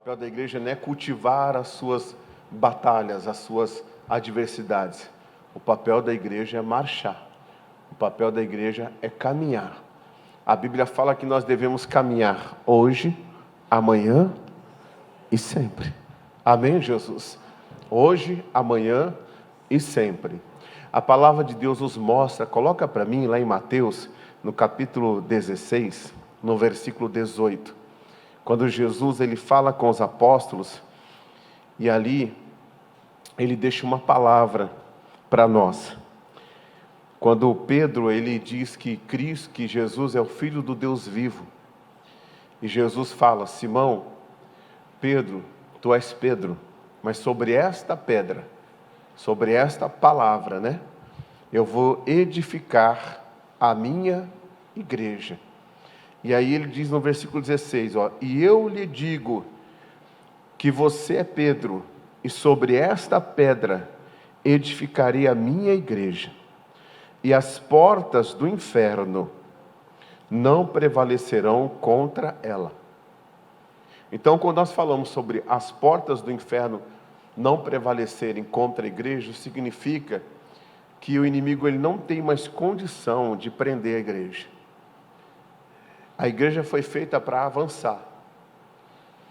papel da igreja não é cultivar as suas batalhas, as suas adversidades. O papel da igreja é marchar. O papel da igreja é caminhar. A Bíblia fala que nós devemos caminhar hoje, amanhã e sempre. Amém, Jesus? Hoje, amanhã e sempre. A palavra de Deus nos mostra, coloca para mim lá em Mateus, no capítulo 16, no versículo 18. Quando Jesus ele fala com os apóstolos, e ali ele deixa uma palavra para nós. Quando Pedro ele diz que Cristo, que Jesus é o Filho do Deus vivo, e Jesus fala: Simão, Pedro, tu és Pedro, mas sobre esta pedra, sobre esta palavra, né, eu vou edificar a minha igreja. E aí ele diz no versículo 16, e eu lhe digo que você é Pedro, e sobre esta pedra edificarei a minha igreja, e as portas do inferno não prevalecerão contra ela. Então, quando nós falamos sobre as portas do inferno não prevalecerem contra a igreja, significa que o inimigo ele não tem mais condição de prender a igreja. A igreja foi feita para avançar.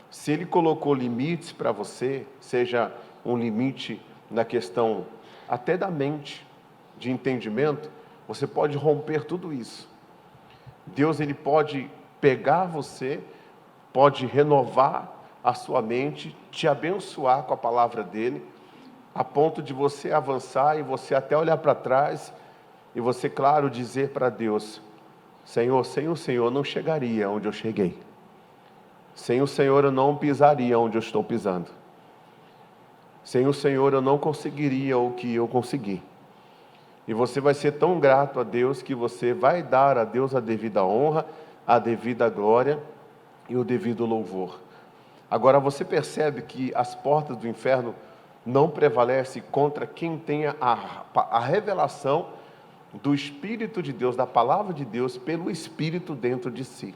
Se ele colocou limites para você, seja um limite na questão até da mente, de entendimento, você pode romper tudo isso. Deus ele pode pegar você, pode renovar a sua mente, te abençoar com a palavra dele, a ponto de você avançar e você até olhar para trás e você, claro, dizer para Deus: Senhor, sem o Senhor eu não chegaria onde eu cheguei. Sem o Senhor eu não pisaria onde eu estou pisando. Sem o Senhor eu não conseguiria o que eu consegui. E você vai ser tão grato a Deus que você vai dar a Deus a devida honra, a devida glória e o devido louvor. Agora você percebe que as portas do inferno não prevalecem contra quem tenha a revelação do Espírito de Deus, da palavra de Deus, pelo Espírito dentro de si.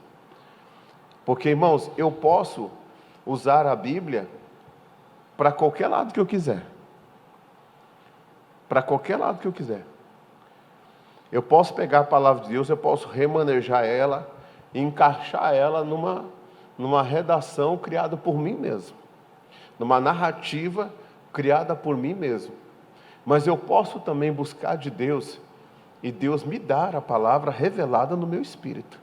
Porque, irmãos, eu posso usar a Bíblia para qualquer lado que eu quiser. Para qualquer lado que eu quiser. Eu posso pegar a palavra de Deus, eu posso remanejar ela e encaixar ela numa redação criada por mim mesmo. Numa narrativa criada por mim mesmo. Mas eu posso também buscar de Deus e Deus me dar a palavra revelada no meu espírito.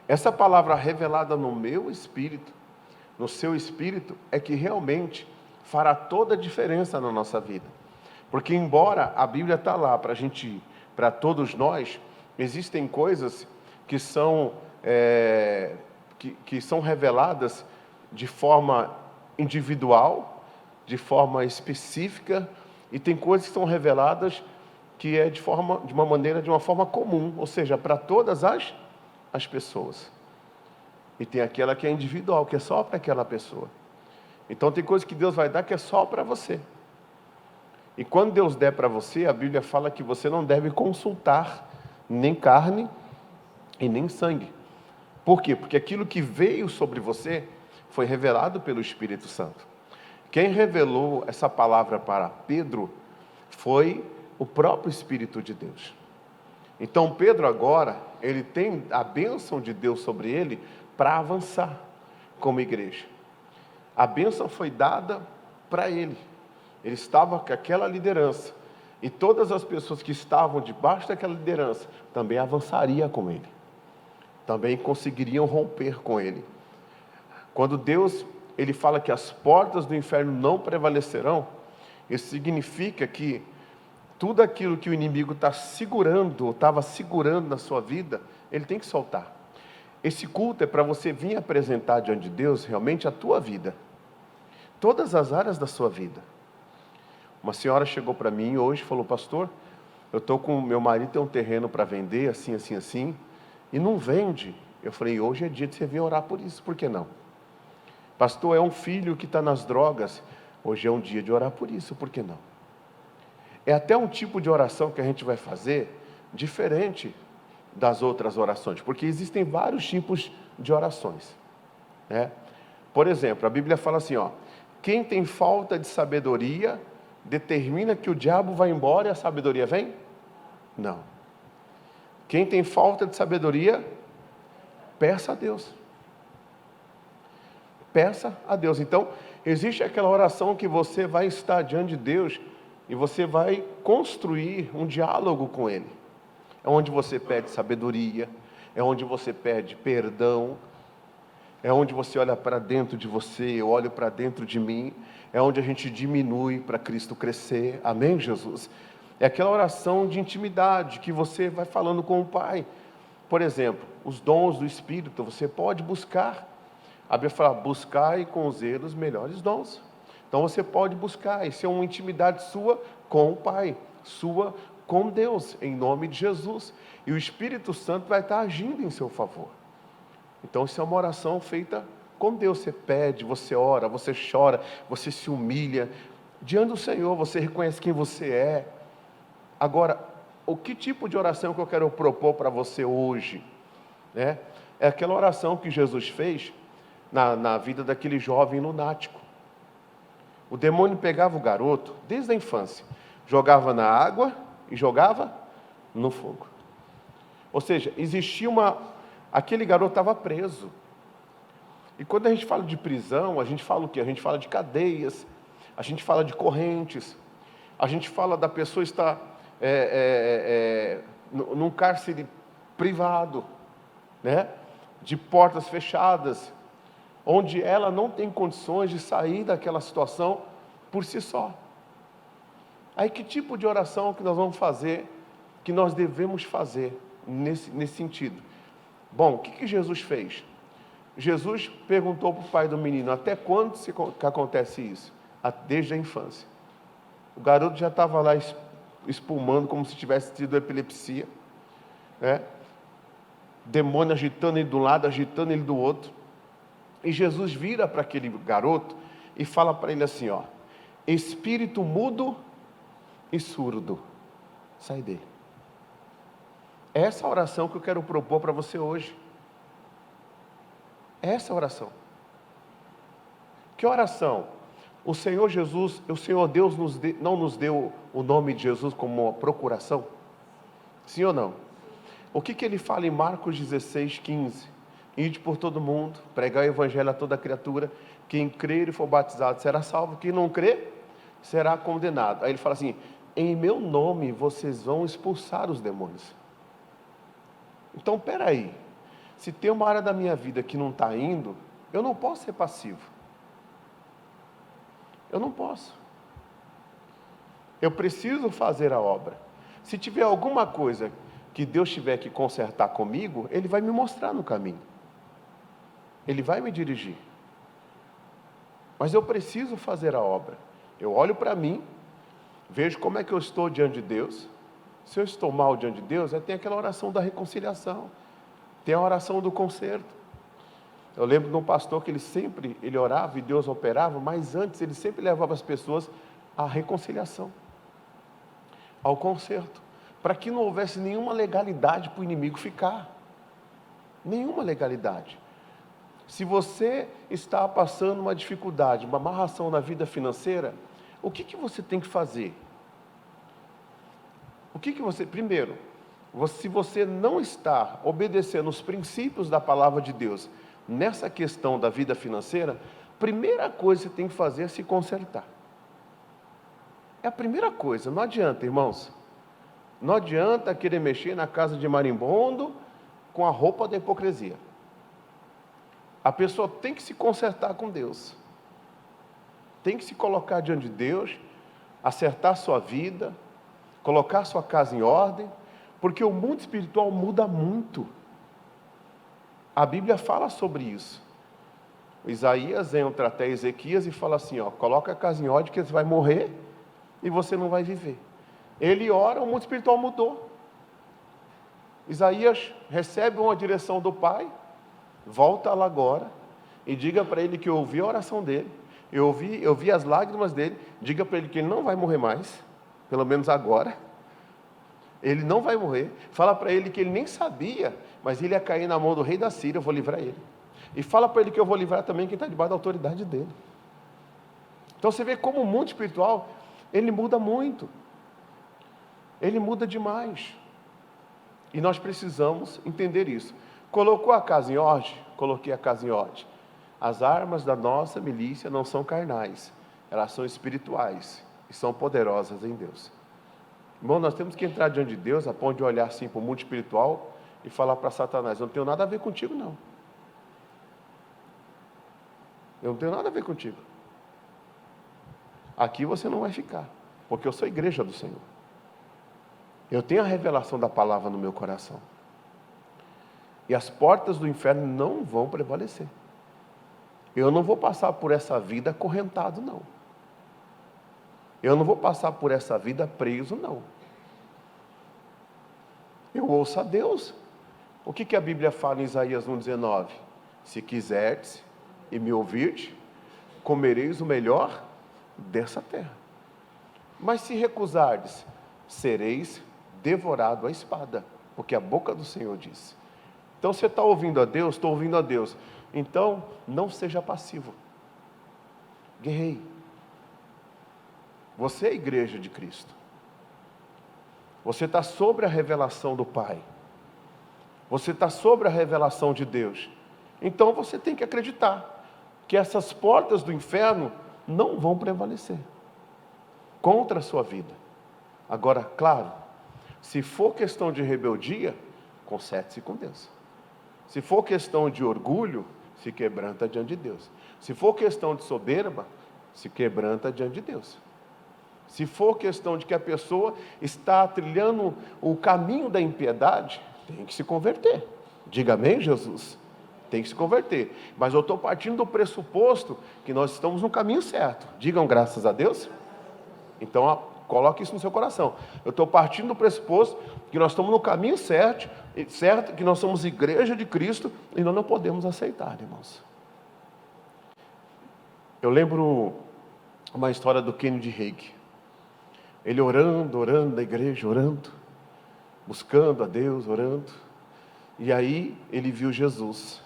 Essa palavra revelada no meu espírito, no seu espírito, é que realmente fará toda a diferença na nossa vida. Porque embora a Bíblia está lá para todos nós, existem coisas que são reveladas de forma individual, de forma específica, e tem coisas que são reveladas que é de uma forma comum, ou seja, para todas as pessoas. E tem aquela que é individual, que é só para aquela pessoa. Então tem coisas que Deus vai dar que é só para você. E quando Deus der para você, a Bíblia fala que você não deve consultar nem carne e nem sangue. Por quê? Porque aquilo que veio sobre você foi revelado pelo Espírito Santo. Quem revelou essa palavra para Pedro foi o próprio Espírito de Deus. Então Pedro agora, ele tem a bênção de Deus sobre ele para avançar como igreja. A bênção foi dada para ele. Ele estava com aquela liderança. E todas as pessoas que estavam debaixo daquela liderança também avançariam com ele. Também conseguiriam romper com ele. Quando Deus ele fala que as portas do inferno não prevalecerão, isso significa que tudo aquilo que o inimigo estava segurando na sua vida, ele tem que soltar. Esse culto é para você vir apresentar diante de Deus realmente a tua vida. Todas as áreas da sua vida. Uma senhora chegou para mim hoje e falou: pastor, eu estou com meu marido, tem um terreno para vender, assim, assim, assim, e não vende. Eu falei: hoje é dia de você vir orar por isso, por que não? Pastor, é um filho que está nas drogas, hoje é um dia de orar por isso, por que não? É até um tipo de oração que a gente vai fazer diferente das outras orações, porque existem vários tipos de orações, né? Por exemplo, a Bíblia fala assim, ó, quem tem falta de sabedoria, determina que o diabo vai embora e a sabedoria vem? Não. Quem tem falta de sabedoria, peça a Deus. Peça a Deus. Então, existe aquela oração que você vai estar diante de Deus e você vai construir um diálogo com Ele. É onde você pede sabedoria, é onde você pede perdão, é onde você olha para dentro de você, eu olho para dentro de mim, é onde a gente diminui para Cristo crescer. Amém, Jesus? É aquela oração de intimidade que você vai falando com o Pai. Por exemplo, os dons do Espírito, você pode buscar. A Bíblia fala, buscai com zelo os melhores dons. Então você pode buscar, isso é uma intimidade sua com o Pai, sua com Deus, em nome de Jesus. E o Espírito Santo vai estar agindo em seu favor. Então isso é uma oração feita com Deus. Você pede, você ora, você chora, você se humilha. Diante do Senhor, você reconhece quem você é. Agora, o que tipo de oração que eu quero propor para você hoje? Né? É aquela oração que Jesus fez na vida daquele jovem lunático. O demônio pegava o garoto, desde a infância, jogava na água e jogava no fogo. Ou seja, existia aquele garoto estava preso. E quando a gente fala de prisão, a gente fala o quê? A gente fala de cadeias, a gente fala de correntes, a gente fala da pessoa estar num cárcere privado, né? De portas fechadas, onde ela não tem condições de sair daquela situação por si só. Aí que tipo de oração que nós vamos fazer, que nós devemos fazer nesse sentido? Bom, o que Jesus fez? Jesus perguntou para o pai do menino, até quando que acontece isso? Desde a infância. O garoto já estava lá espumando como se tivesse tido epilepsia, né? Demônio agitando ele de um lado, agitando ele do outro. E Jesus vira para aquele garoto e fala para ele assim, ó, espírito mudo e surdo, sai dele. É essa oração que eu quero propor para você hoje. É essa oração. Que oração? O Senhor Jesus, o Senhor Deus não nos deu o nome de Jesus como uma procuração? Sim ou não? O que ele fala em Marcos 16, 15? Ide por todo mundo, pregar o evangelho a toda criatura, quem crer e for batizado será salvo, quem não crer será condenado. Aí ele fala assim, em meu nome vocês vão expulsar os demônios. Então, peraí, se tem uma área da minha vida que não está indo, eu não posso ser passivo. Eu não posso. Eu preciso fazer a obra. Se tiver alguma coisa que Deus tiver que consertar comigo, Ele vai me mostrar no caminho. Ele vai me dirigir. Mas eu preciso fazer a obra. Eu olho para mim, vejo como é que eu estou diante de Deus. Se eu estou mal diante de Deus, tem aquela oração da reconciliação. Tem a oração do conserto. Eu lembro de um pastor que ele orava e Deus operava, mas antes ele sempre levava as pessoas à reconciliação, ao conserto, para que não houvesse nenhuma legalidade para o inimigo ficar. Nenhuma legalidade. Se você está passando uma dificuldade, uma amarração na vida financeira, o que você tem que fazer? Primeiro, se você não está obedecendo os princípios da palavra de Deus nessa questão da vida financeira, primeira coisa que você tem que fazer é se consertar. É a primeira coisa, não adianta, irmãos. Não adianta querer mexer na casa de marimbondo com a roupa da hipocrisia. A pessoa tem que se consertar com Deus. Tem que se colocar diante de Deus, acertar sua vida, colocar sua casa em ordem, porque o mundo espiritual muda muito. A Bíblia fala sobre isso. Isaías entra até Ezequias e fala assim, ó, coloca a casa em ordem que você vai morrer e você não vai viver. Ele ora, o mundo espiritual mudou. Isaías recebe uma direção do Pai, volta lá agora e diga para ele que eu ouvi a oração dele, eu vi as lágrimas dele, diga para ele que ele não vai morrer mais, pelo menos agora. Ele não vai morrer. Fala para ele que ele nem sabia, mas ele ia cair na mão do rei da Síria, eu vou livrar ele. E fala para ele que eu vou livrar também quem está debaixo da autoridade dele. Então você vê como o mundo espiritual, ele muda muito. Ele muda demais. E nós precisamos entender isso. Colocou a casa em ordem? Coloquei a casa em ordem. As armas da nossa milícia não são carnais, elas são espirituais e são poderosas em Deus. Irmão, nós temos que entrar diante de Deus a ponto de olhar assim para o mundo espiritual e falar para Satanás: eu não tenho nada a ver contigo, não. Eu não tenho nada a ver contigo. Aqui você não vai ficar, porque eu sou a igreja do Senhor. Eu tenho a revelação da palavra no meu coração. E as portas do inferno não vão prevalecer. Eu não vou passar por essa vida acorrentado, não. Eu não vou passar por essa vida preso, não. Eu ouço a Deus. O que a Bíblia fala em Isaías 1,19? Se quiserdes e me ouvirdes, comereis o melhor dessa terra. Mas se recusardes, sereis devorado à espada, porque a boca do Senhor disse. Então você está ouvindo a Deus? Estou ouvindo a Deus. Então não seja passivo. Guerreie. Você é a igreja de Cristo. Você está sobre a revelação do Pai. Você está sobre a revelação de Deus. Então você tem que acreditar que essas portas do inferno não vão prevalecer contra a sua vida. Agora, claro, se for questão de rebeldia, conserte-se com Deus. Se for questão de orgulho, se quebranta diante de Deus. Se for questão de soberba, se quebranta diante de Deus. Se for questão de que a pessoa está trilhando o caminho da impiedade, tem que se converter. Diga amém, Jesus? Tem que se converter. Mas eu estou partindo do pressuposto que nós estamos no caminho certo. Digam graças a Deus. Então, coloque isso no seu coração. Eu estou partindo do pressuposto que nós estamos no caminho certo, que nós somos igreja de Cristo e nós não podemos aceitar, irmãos. Eu lembro uma história do Kennedy Hagin. Ele orando na igreja, orando, buscando a Deus, orando. E aí ele viu Jesus.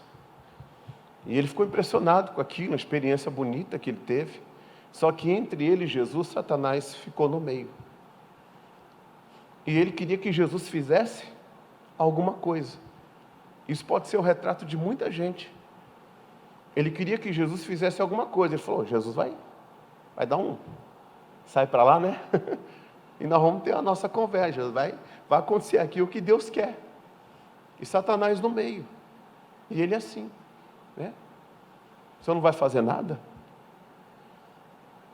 E ele ficou impressionado com aquilo, uma experiência bonita que ele teve. Só que entre ele e Jesus, Satanás ficou no meio. E ele queria que Jesus fizesse alguma coisa. Isso pode ser o retrato de muita gente. Ele queria que Jesus fizesse alguma coisa. Ele falou: Jesus vai dar um... sai para lá, né? E nós vamos ter a nossa conversa. Vai acontecer aqui o que Deus quer. E Satanás no meio. E ele assim, né? O senhor não vai fazer nada?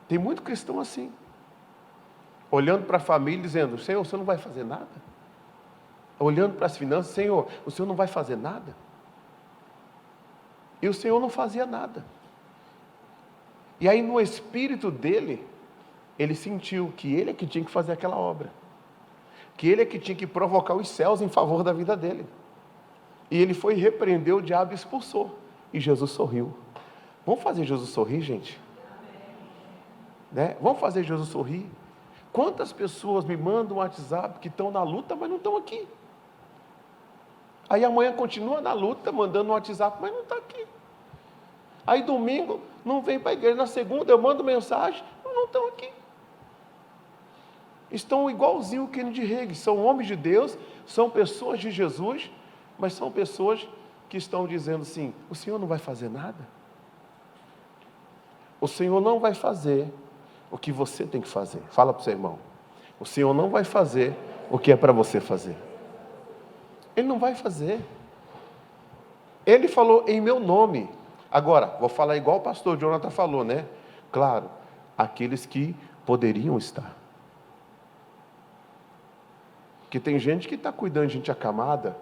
Tem muito cristão assim, olhando para a família dizendo: Senhor, o senhor não vai fazer nada? Olhando para as finanças: Senhor, o senhor não vai fazer nada? E o Senhor não fazia nada. E aí no espírito dele, ele sentiu que ele é que tinha que fazer aquela obra, que ele é que tinha que provocar os céus em favor da vida dele. E ele foi repreender o diabo e expulsou. E Jesus sorriu. Vamos fazer Jesus sorrir, gente? Né? Vamos fazer Jesus sorrir? Quantas pessoas me mandam um WhatsApp que estão na luta, mas não estão aqui? Aí amanhã continua na luta, mandando um WhatsApp, mas não está aqui. Aí domingo não vem para a igreja, na segunda eu mando mensagem, não estão aqui. Estão igualzinho o Kennedy Hagin, são homens de Deus, são pessoas de Jesus, mas são pessoas que estão dizendo assim: o Senhor não vai fazer nada? O Senhor não vai fazer o que você tem que fazer. Fala para o seu irmão: o Senhor não vai fazer o que é para você fazer. Ele não vai fazer. Ele falou em meu nome. Agora, vou falar igual o pastor Jonathan falou, né? Claro, aqueles que poderiam estar. Porque tem gente que está cuidando de gente acamada.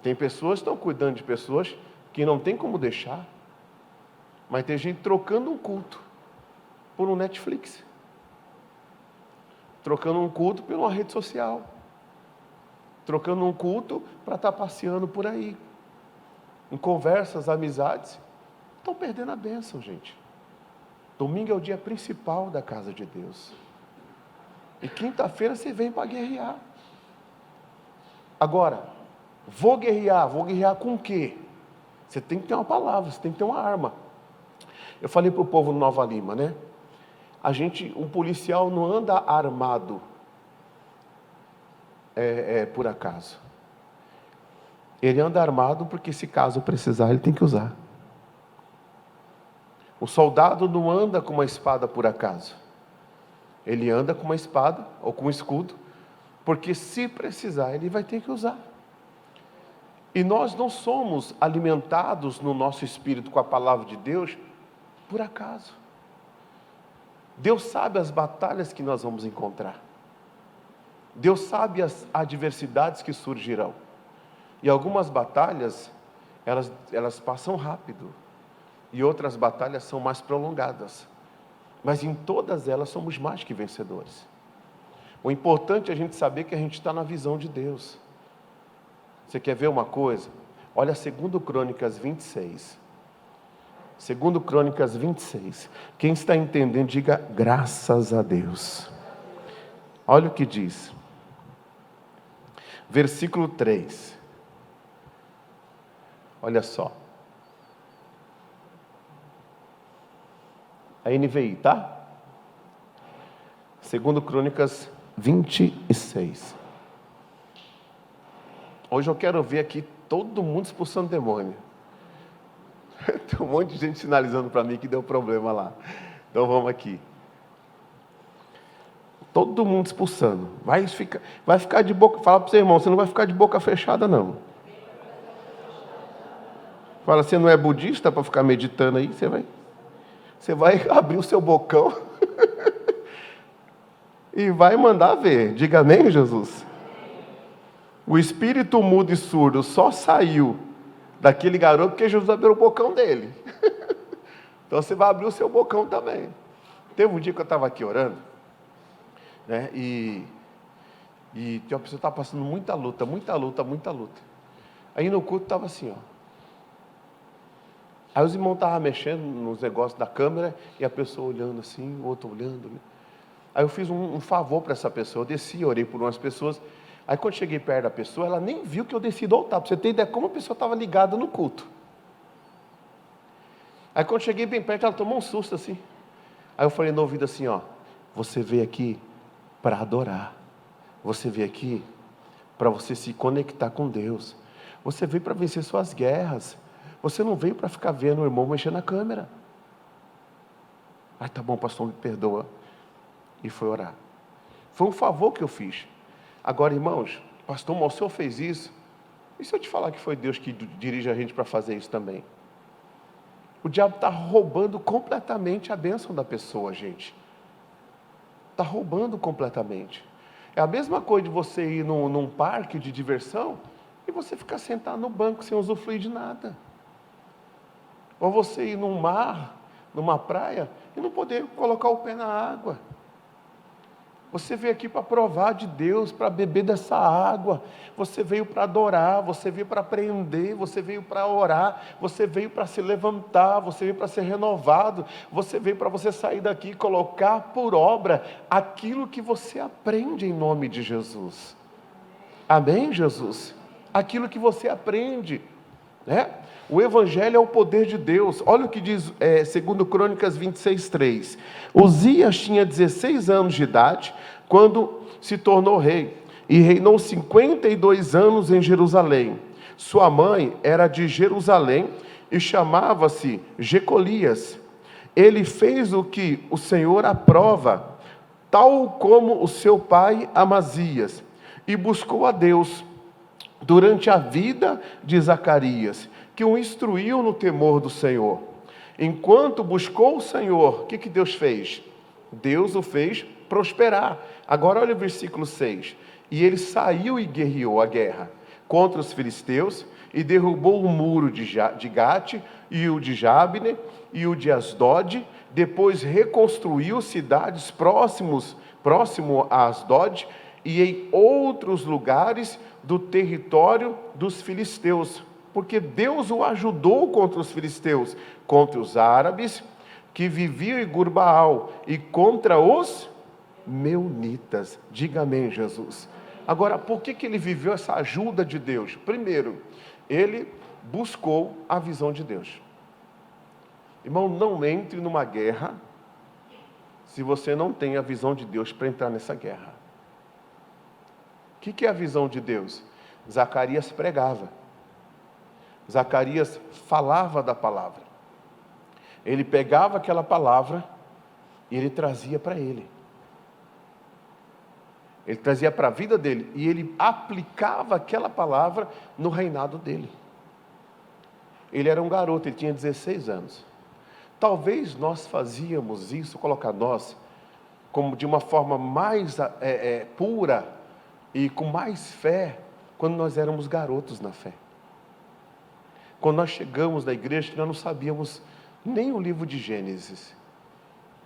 Tem pessoas que estão cuidando de pessoas que não tem como deixar. Mas tem gente trocando um culto por um Netflix. Trocando um culto por uma rede social. Trocando um culto para estar passeando por aí. Em conversas, amizades. Estão perdendo a bênção, gente. Domingo é o dia principal da casa de Deus. E quinta-feira você vem para guerrear. Agora, vou guerrear com o quê? Você tem que ter uma palavra, você tem que ter uma arma. Eu falei para o povo no Nova Lima, né? Um policial não anda armado por acaso. Ele anda armado porque, se caso precisar, ele tem que usar. O soldado não anda com uma espada por acaso. Ele anda com uma espada ou com um escudo, porque, se precisar, ele vai ter que usar. E nós não somos alimentados no nosso espírito com a palavra de Deus por acaso. Deus sabe as batalhas que nós vamos encontrar. Deus sabe as adversidades que surgirão. E algumas batalhas, elas passam rápido. E outras batalhas são mais prolongadas. Mas em todas elas somos mais que vencedores. O importante é a gente saber que a gente está na visão de Deus. Você quer ver uma coisa? Olha 2 Crônicas 26. 2 Crônicas 26. Quem está entendendo, diga graças a Deus. Olha o que diz. Versículo 3. Olha só. A NVI, tá? 2 Crônicas 26. Hoje eu quero ver aqui todo mundo expulsando demônio. Tem um monte de gente sinalizando para mim que deu problema lá. Então vamos aqui. Todo mundo expulsando. Vai ficar de boca. Fala para o seu irmão, você não vai ficar de boca fechada, não. Fala, você não é budista para ficar meditando aí? Você vai abrir o seu bocão e vai mandar ver. Diga amém, Jesus. O espírito mudo e surdo só saiu daquele garoto porque Jesus abriu o bocão dele. Então você vai abrir o seu bocão também. Teve um dia que eu estava aqui orando, né? E tem uma pessoa que estava passando muita luta. Aí no culto estava assim, ó. Aí os irmãos estavam mexendo nos negócios da câmera e a pessoa olhando assim, o outro olhando. Aí eu fiz um favor para essa pessoa, eu desci, orei por umas pessoas. Aí quando cheguei perto da pessoa, ela nem viu que eu desci do altar, para você ter ideia como a pessoa estava ligada no culto. Aí quando cheguei bem perto, ela tomou um susto assim. Aí eu falei no ouvido assim, ó, você veio aqui para adorar. Você veio aqui para você se conectar com Deus. Você veio para vencer suas guerras. Você não veio para ficar vendo o irmão mexer na câmera. Ai, tá bom, pastor, me perdoa. E foi orar. Foi um favor que eu fiz. Agora, irmãos, pastor, mas o senhor fez isso? E se eu te falar que foi Deus que dirige a gente para fazer isso também? O diabo está roubando completamente a bênção da pessoa, gente. Está roubando completamente. É a mesma coisa de você ir num parque de diversão e você ficar sentado no banco sem usufruir de nada. Ou você ir num mar, numa praia, e não poder colocar o pé na água. Você veio aqui para provar de Deus, para beber dessa água. Você veio para adorar, você veio para aprender, você veio para orar, você veio para se levantar, você veio para ser renovado, você veio para você sair daqui e colocar por obra aquilo que você aprende em nome de Jesus. Amém, Jesus? Aquilo que você aprende, né? O Evangelho é o poder de Deus. Olha o que diz 2 Crônicas 26, 3. Uzias tinha 16 anos de idade quando se tornou rei, e reinou 52 anos em Jerusalém. Sua mãe era de Jerusalém e chamava-se Jecolias. Ele fez o que o Senhor aprova, tal como o seu pai Amazias, e buscou a Deus durante a vida de Zacarias, que o instruiu no temor do Senhor. Enquanto buscou o Senhor, o que Deus fez? Deus o fez prosperar. Agora olha o versículo 6. E ele saiu e guerreou a guerra contra os filisteus, e derrubou o muro de Gate, e o de Jabne, e o de Asdod. Depois reconstruiu cidades próximo a Asdod, e em outros lugares do território dos filisteus, porque Deus o ajudou contra os filisteus, contra os árabes que viviam em Gurbaal e contra os meunitas. Diga amém, Jesus. Agora, por que ele viveu essa ajuda de Deus? Primeiro, ele buscou a visão de Deus. Irmão, não entre numa guerra se você não tem a visão de Deus para entrar nessa guerra. O que é a visão de Deus? Zacarias pregava. Zacarias falava da palavra. Ele pegava aquela palavra e ele trazia para ele. Ele trazia para a vida dele e ele aplicava aquela palavra no reinado dele. Ele era um garoto, ele tinha 16 anos. Talvez nós fazíamos isso, colocar nós, como de uma forma mais pura e com mais fé, quando nós éramos garotos na fé. Quando nós chegamos na igreja, nós não sabíamos nem o livro de Gênesis.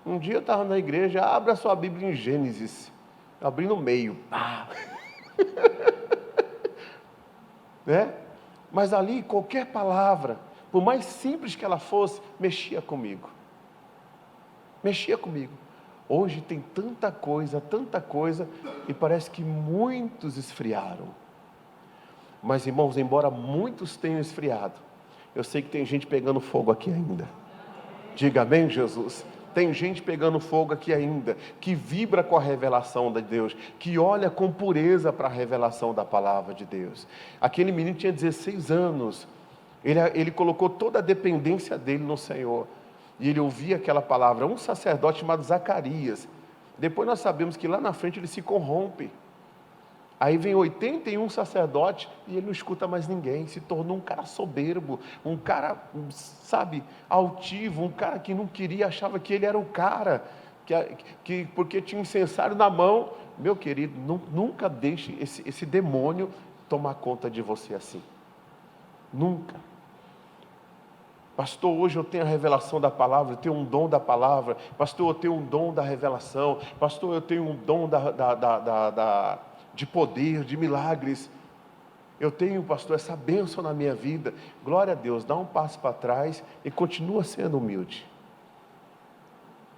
Um dia eu estava na igreja, abra sua Bíblia em Gênesis. Eu abri no meio. Né? Mas ali, qualquer palavra, por mais simples que ela fosse, mexia comigo. Mexia comigo. Hoje tem tanta coisa, e parece que muitos esfriaram. Mas, irmãos, embora muitos tenham esfriado, eu sei que tem gente pegando fogo aqui ainda. Diga amém, Jesus. Tem gente pegando fogo aqui ainda, que vibra com a revelação de Deus, que olha com pureza para a revelação da palavra de Deus. Aquele menino tinha 16 anos, ele colocou toda a dependência dele no Senhor, e ele ouvia aquela palavra. Um sacerdote chamado Zacarias, depois nós sabemos que lá na frente ele se corrompe. Aí vem 81 sacerdotes e ele não escuta mais ninguém, se tornou um cara soberbo, um cara, sabe, altivo, um cara que não queria, achava que ele era o cara, que porque tinha um incensário na mão. Meu querido, nunca deixe esse demônio tomar conta de você assim, nunca. Pastor, hoje eu tenho a revelação da palavra, eu tenho um dom da palavra. Pastor, eu tenho um dom da revelação. Pastor, eu tenho um dom de poder, de milagres. Eu tenho, pastor, essa bênção na minha vida. Glória a Deus, dá um passo para trás e continua sendo humilde.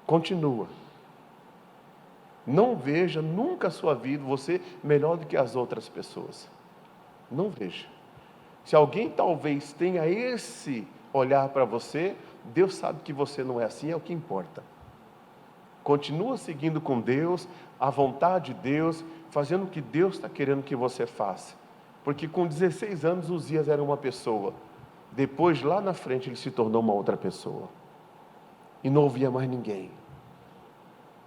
Continua. Não veja nunca a sua vida, você melhor do que as outras pessoas. Não veja. Se alguém talvez tenha esse olhar para você, Deus sabe que você não é assim, é o que importa. Continua seguindo com Deus, a vontade de Deus, fazendo o que Deus está querendo que você faça. Porque com 16 anos, Uzias era uma pessoa. Depois, lá na frente, ele se tornou uma outra pessoa. E não ouvia mais ninguém.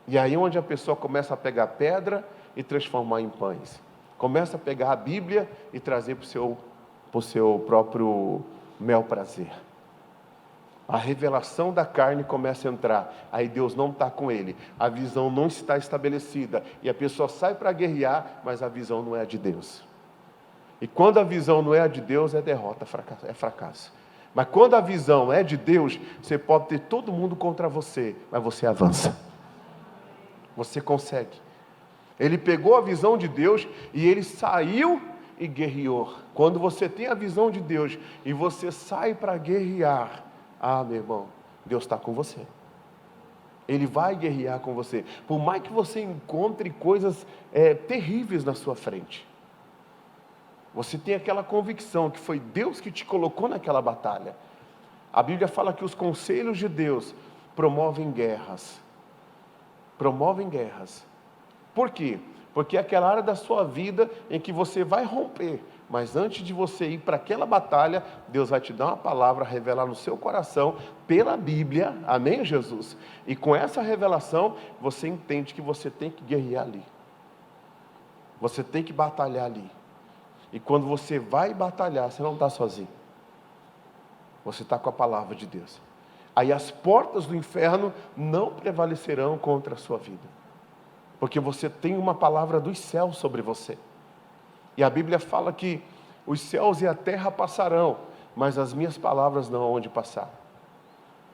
E aí onde a pessoa começa a pegar pedra e transformar em pães. Começa a pegar a Bíblia e trazer para o seu próprio mel prazer. A revelação da carne começa a entrar, aí Deus não está com ele, a visão não está estabelecida, e a pessoa sai para guerrear, mas a visão não é de Deus. E quando a visão não é a de Deus, é derrota, é fracasso. Mas quando a visão é de Deus, você pode ter todo mundo contra você, mas você avança. Você consegue. Ele pegou a visão de Deus e ele saiu e guerreou. Quando você tem a visão de Deus e você sai para guerrear, meu irmão, Deus está com você. Ele vai guerrear com você. Por mais que você encontre coisas terríveis na sua frente, você tem aquela convicção que foi Deus que te colocou naquela batalha. A Bíblia fala que os conselhos de Deus promovem guerras. Promovem guerras. Por quê? Porque é aquela área da sua vida em que você vai romper. Mas antes de você ir para aquela batalha, Deus vai te dar uma palavra, revelar no seu coração, pela Bíblia, amém, Jesus? E com essa revelação, você entende que você tem que guerrear ali. Você tem que batalhar ali. E quando você vai batalhar, você não está sozinho. Você está com a palavra de Deus. Aí as portas do inferno não prevalecerão contra a sua vida. Porque você tem uma palavra dos céus sobre você. E a Bíblia fala que os céus e a terra passarão, mas as minhas palavras não hão onde passar.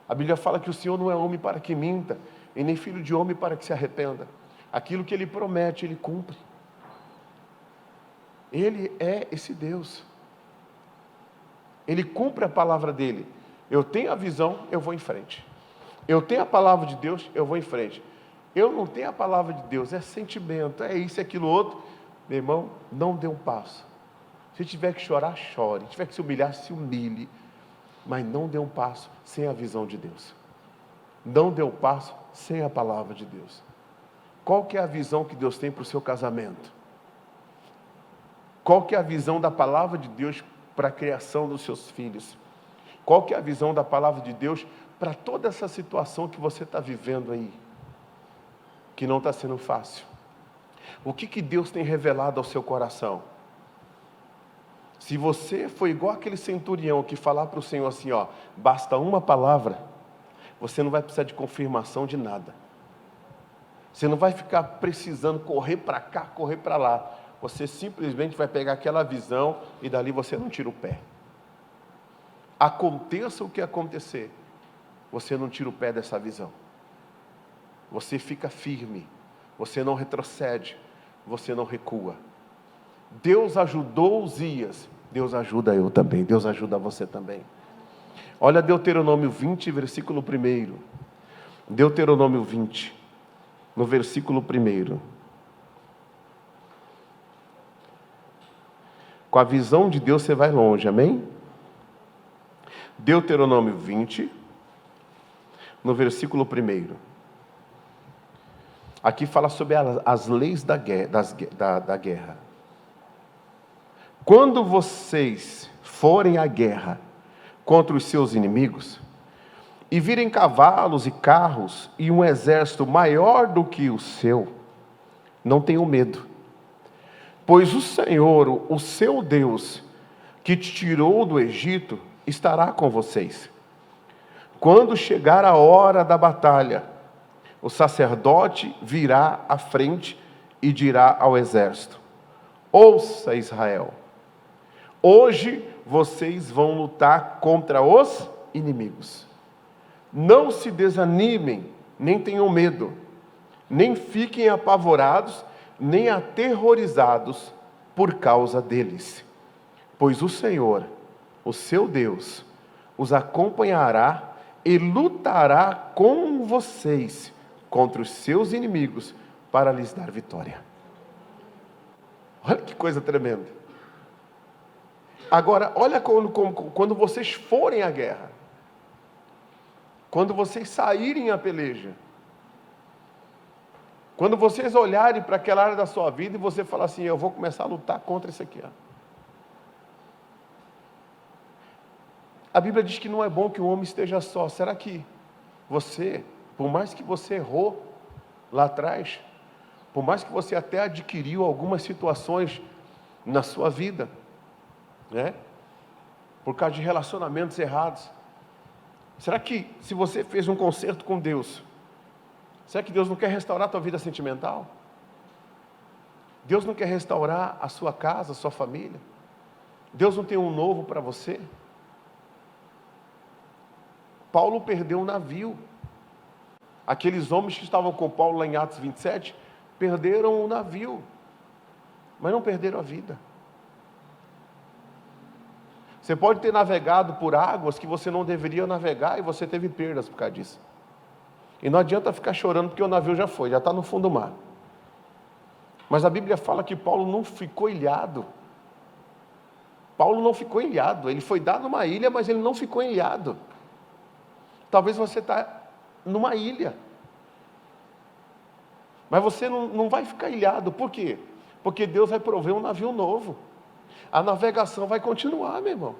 A Bíblia fala que o Senhor não é homem para que minta, e nem filho de homem para que se arrependa. Aquilo que Ele promete, Ele cumpre. Ele é esse Deus. Ele cumpre a palavra dEle. Eu tenho a visão, eu vou em frente. Eu tenho a palavra de Deus, eu vou em frente. Eu não tenho a palavra de Deus, é sentimento, é isso, é aquilo outro. Meu irmão, não dê um passo. Se tiver que chorar, chore. Se tiver que se humilhar, se humilhe. Mas não dê um passo sem a visão de Deus. Não dê um passo sem a palavra de Deus. Qual que é a visão que Deus tem para o seu casamento? Qual que é a visão da palavra de Deus para a criação dos seus filhos? Qual que é a visão da palavra de Deus para toda essa situação que você está vivendo aí? Que não está sendo fácil. O que Deus tem revelado ao seu coração? Se você for igual aquele centurião que falar para o Senhor assim, ó, basta uma palavra, você não vai precisar de confirmação de nada. Você não vai ficar precisando correr para cá, correr para lá. Você simplesmente vai pegar aquela visão e dali você não tira o pé. Aconteça o que acontecer, você não tira o pé dessa visão. Você fica firme, você não retrocede, você não recua. Deus ajudou Uzias, Deus ajuda eu também, Deus ajuda você também. Olha Deuteronômio 20, versículo 1. Deuteronômio 20, no versículo 1. Com a visão de Deus você vai longe, amém? Deuteronômio 20, no versículo 1. Aqui fala sobre as leis da guerra. Quando vocês forem à guerra contra os seus inimigos, e virem cavalos e carros, e um exército maior do que o seu, não tenham medo. Pois o Senhor, o seu Deus, que te tirou do Egito, estará com vocês. Quando chegar a hora da batalha, o sacerdote virá à frente e dirá ao exército: ouça, Israel, hoje vocês vão lutar contra os inimigos. Não se desanimem, nem tenham medo, nem fiquem apavorados, nem aterrorizados por causa deles. Pois o Senhor, o seu Deus, os acompanhará e lutará com vocês contra os seus inimigos para lhes dar vitória. Olha que coisa tremenda. Agora, olha quando vocês forem à guerra, quando vocês saírem à peleja, quando vocês olharem para aquela área da sua vida e você falar assim: eu vou começar a lutar contra isso aqui. Ó. A Bíblia diz que não é bom que o homem esteja só. Será que você, por mais que você errou lá atrás, por mais que você até adquiriu algumas situações na sua vida, né? Por causa de relacionamentos errados, será que se você fez um concerto com Deus, será que Deus não quer restaurar a tua vida sentimental? Deus não quer restaurar a sua casa, a sua família? Deus não tem um novo para você? Paulo perdeu um navio. Aqueles homens que estavam com Paulo lá em Atos 27, perderam o navio, mas não perderam a vida. Você pode ter navegado por águas que você não deveria navegar e você teve perdas por causa disso. E não adianta ficar chorando porque o navio já foi, já está no fundo do mar. Mas a Bíblia fala que Paulo não ficou ilhado. Paulo não ficou ilhado, ele foi dado uma ilha, mas ele não ficou ilhado. Talvez você está numa ilha, mas você não vai ficar ilhado. Por quê? Porque Deus vai prover um navio novo. A navegação vai continuar, meu irmão.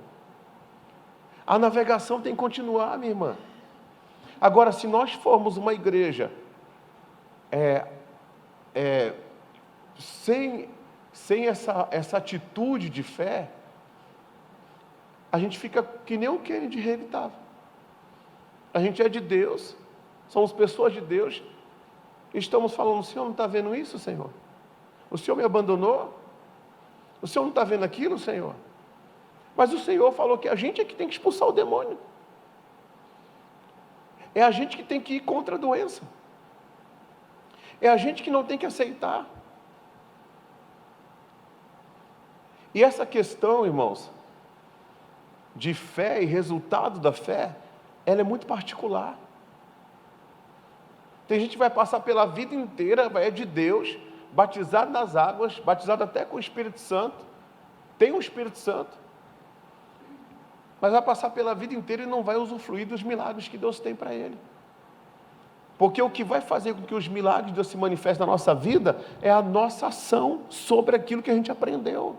A navegação tem que continuar, minha irmã. Agora, se nós formos uma igreja sem essa atitude de fé, a gente fica que nem o Kennedy reeditava. A gente é de Deus, somos pessoas de Deus, e estamos falando: o Senhor não está vendo isso, Senhor? O Senhor me abandonou? O Senhor não está vendo aquilo, Senhor? Mas o Senhor falou que a gente é que tem que expulsar o demônio. É a gente que tem que ir contra a doença. É a gente que não tem que aceitar. E essa questão, irmãos, de fé e resultado da fé, ela é muito particular. Tem gente que vai passar pela vida inteira, é de Deus, batizado nas águas, batizado até com o Espírito Santo, tem o Espírito Santo, mas vai passar pela vida inteira e não vai usufruir dos milagres que Deus tem para ele. Porque o que vai fazer com que os milagres de Deus se manifestem na nossa vida é a nossa ação sobre aquilo que a gente aprendeu.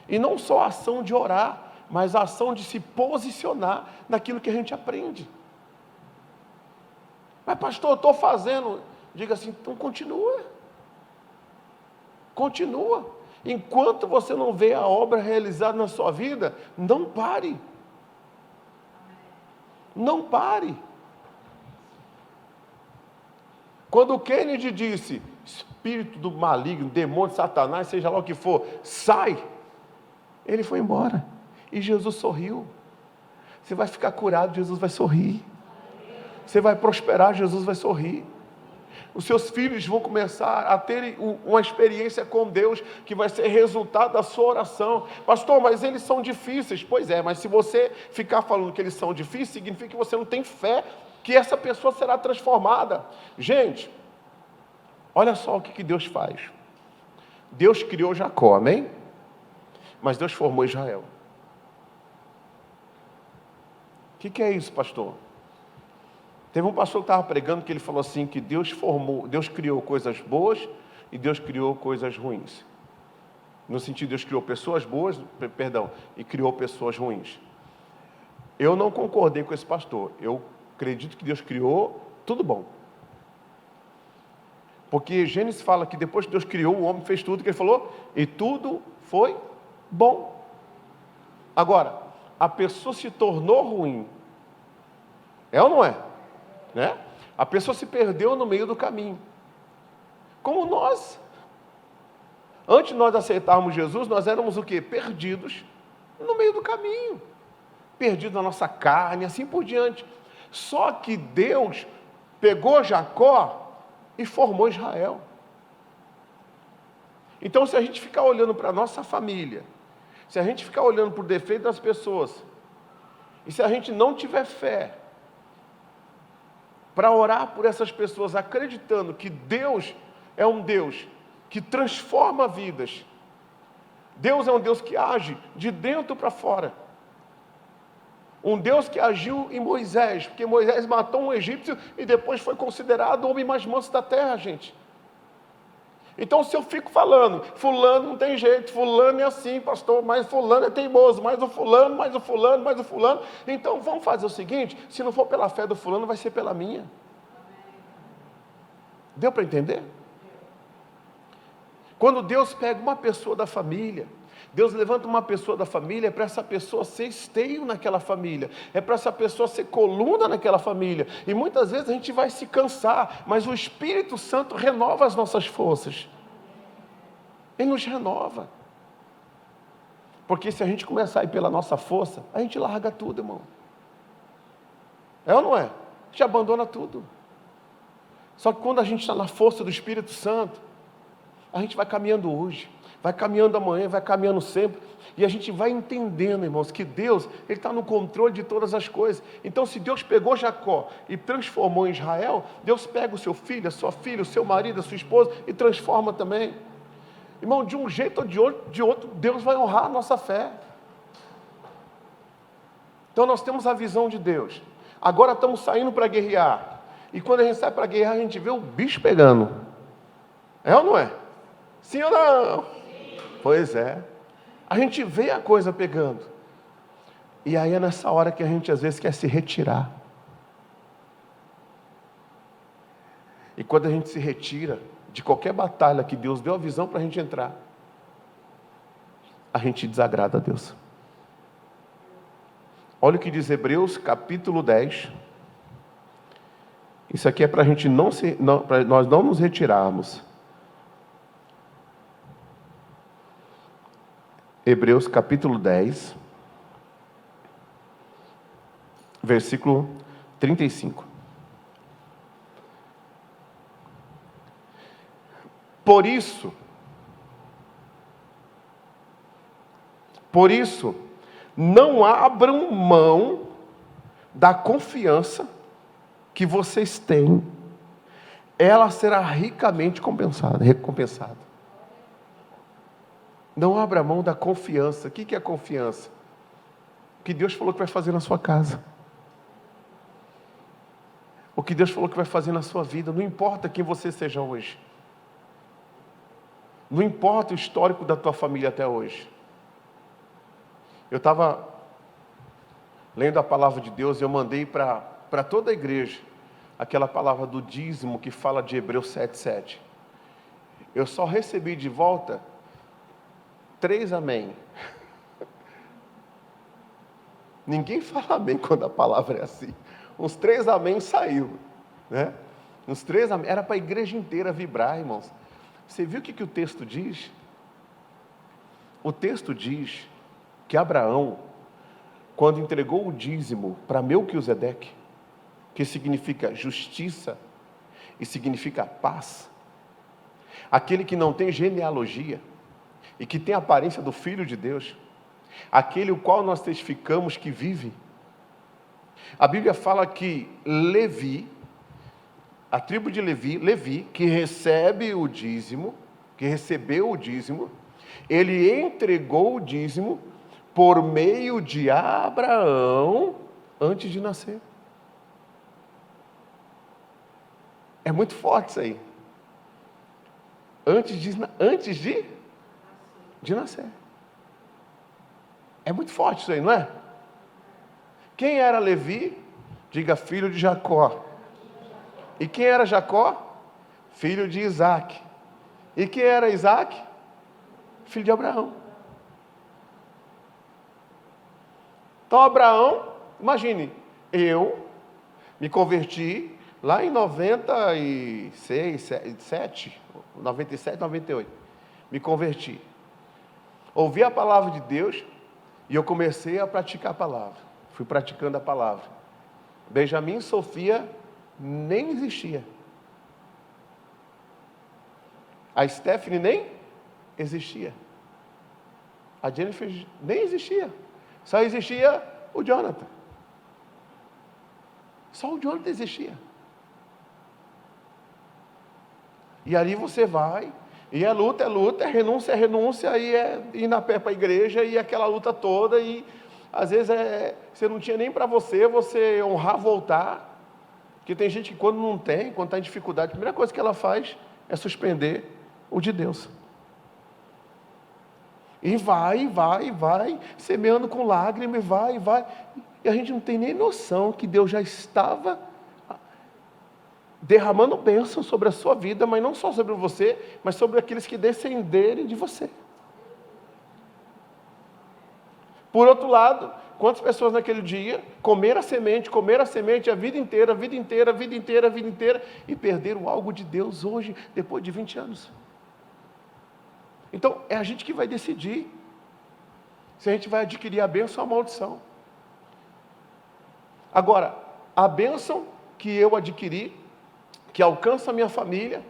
E não só a ação de orar, mas a ação de se posicionar naquilo que a gente aprende. Mas pastor, eu estou fazendo. Diga assim, então continua. Continua. Enquanto você não vê a obra realizada na sua vida, não pare. Não pare. Quando Kennedy disse, espírito do maligno, demônio, Satanás, seja lá o que for, sai, ele foi embora. E Jesus sorriu. Você vai ficar curado, Jesus vai sorrir. Você vai prosperar, Jesus vai sorrir. Os seus filhos vão começar a ter uma experiência com Deus, que vai ser resultado da sua oração. Pastor, mas eles são difíceis. Pois é, mas se você ficar falando que eles são difíceis, significa que você não tem fé que essa pessoa será transformada. Gente, olha só o que Deus faz. Deus criou Jacó, amém? Mas Deus formou Israel. O que é isso, pastor? Teve um pastor que estava pregando que ele falou assim, que Deus criou coisas boas e Deus criou coisas ruins. No sentido, Deus criou pessoas boas, e criou pessoas ruins. Eu não concordei com esse pastor. Eu acredito que Deus criou tudo bom. Porque Gênesis fala que depois que Deus criou, o homem fez tudo que ele falou, e tudo foi bom. Agora, a pessoa se tornou ruim. É ou não é? Né? A pessoa se perdeu no meio do caminho. Como nós. Antes de nós aceitarmos Jesus, nós éramos o quê? Perdidos no meio do caminho. Perdidos na nossa carne, assim por diante. Só que Deus pegou Jacó e formou Israel. Então, se a gente ficar olhando para a nossa família, se a gente ficar olhando para o defeito das pessoas, e se a gente não tiver fé para orar por essas pessoas, acreditando que Deus é um Deus que transforma vidas, Deus é um Deus que age de dentro para fora, um Deus que agiu em Moisés, porque Moisés matou um egípcio e depois foi considerado o homem mais manso da terra, gente. Então, se eu fico falando, fulano não tem jeito, fulano é assim, pastor, mas fulano é teimoso, mais o fulano, mais o fulano, mais o fulano. Então, vamos fazer o seguinte, se não for pela fé do fulano, vai ser pela minha. Deu para entender? Quando Deus pega uma pessoa da família, Deus levanta uma pessoa da família, é para essa pessoa ser esteio naquela família, é para essa pessoa ser coluna naquela família, e muitas vezes a gente vai se cansar, mas o Espírito Santo renova as nossas forças, Ele nos renova, porque se a gente começar a ir pela nossa força, a gente larga tudo, irmão, é ou não é? A gente abandona tudo, só que quando a gente está na força do Espírito Santo, a gente vai caminhando hoje, vai caminhando amanhã, vai caminhando sempre, e a gente vai entendendo, irmãos, que Deus, Ele está no controle de todas as coisas. Então, se Deus pegou Jacó e transformou em Israel, Deus pega o seu filho, a sua filha, o seu marido, a sua esposa, e transforma também. Irmão, de um jeito ou de outro, Deus vai honrar a nossa fé. Então, nós temos a visão de Deus. Agora estamos saindo para guerrear, e quando a gente sai para guerrear, a gente vê o bicho pegando. É ou não é? Sim ou não? Pois é, a gente vê a coisa pegando, e aí é nessa hora que a gente às vezes quer se retirar, e quando a gente se retira de qualquer batalha que Deus deu a visão para a gente entrar, a gente desagrada a Deus. Olha o que diz Hebreus capítulo 10, isso aqui é para a gente para nós não nos retirarmos. Hebreus capítulo 10, versículo 35. Por isso, não abram mão da confiança que vocês têm, ela será ricamente recompensada. Não abra mão da confiança. O que é confiança? O que Deus falou que vai fazer na sua casa. O que Deus falou que vai fazer na sua vida. Não importa quem você seja hoje. Não importa o histórico da tua família até hoje. Eu estava lendo a palavra de Deus e eu mandei para toda a igreja aquela palavra do dízimo que fala de Hebreus 7:7. Eu só recebi de volta 3 amém. Ninguém fala amém quando a palavra é assim. Uns 3 amém saiu, né? Uns 3 amém. Era para a igreja inteira vibrar, irmãos. Você viu o que o texto diz? O texto diz que Abraão, quando entregou o dízimo para Melquisedeque, que significa justiça e significa paz, aquele que não tem genealogia e que tem a aparência do Filho de Deus, aquele o qual nós testificamos que vive. A Bíblia fala que Levi, a tribo de Levi, que recebe o dízimo, que recebeu o dízimo, ele entregou o dízimo por meio de Abraão antes de nascer. É muito forte isso aí. Antes de nascer. É muito forte isso aí, não é? Quem era Levi? Diga, filho de Jacó. E quem era Jacó? Filho de Isaac. E quem era Isaac? Filho de Abraão. Então Abraão, imagine, eu me converti lá em 97, 98. Me converti. Ouvi a palavra de Deus e eu comecei a praticar a palavra. Fui praticando a palavra. Benjamin e Sofia nem existia. A Stephanie nem existia. A Jennifer nem existia. Só existia o Jonathan. Só o Jonathan existia. E ali você vai, e é luta, é renúncia, e é ir na pé para a igreja, e aquela luta toda, e às vezes você não tinha nem para você honrar voltar, porque tem gente que quando não tem, quando está em dificuldade, a primeira coisa que ela faz é suspender o de Deus. E vai, semeando com lágrimas, e vai. E a gente não tem nem noção que Deus já estava derramando bênção sobre a sua vida, mas não só sobre você, mas sobre aqueles que descenderem de você. Por outro lado, quantas pessoas naquele dia comeram a semente a vida inteira, e perderam algo de Deus hoje, depois de 20 anos. Então, é a gente que vai decidir se a gente vai adquirir a bênção ou a maldição. Agora, a bênção que eu adquiri, que alcança a minha família,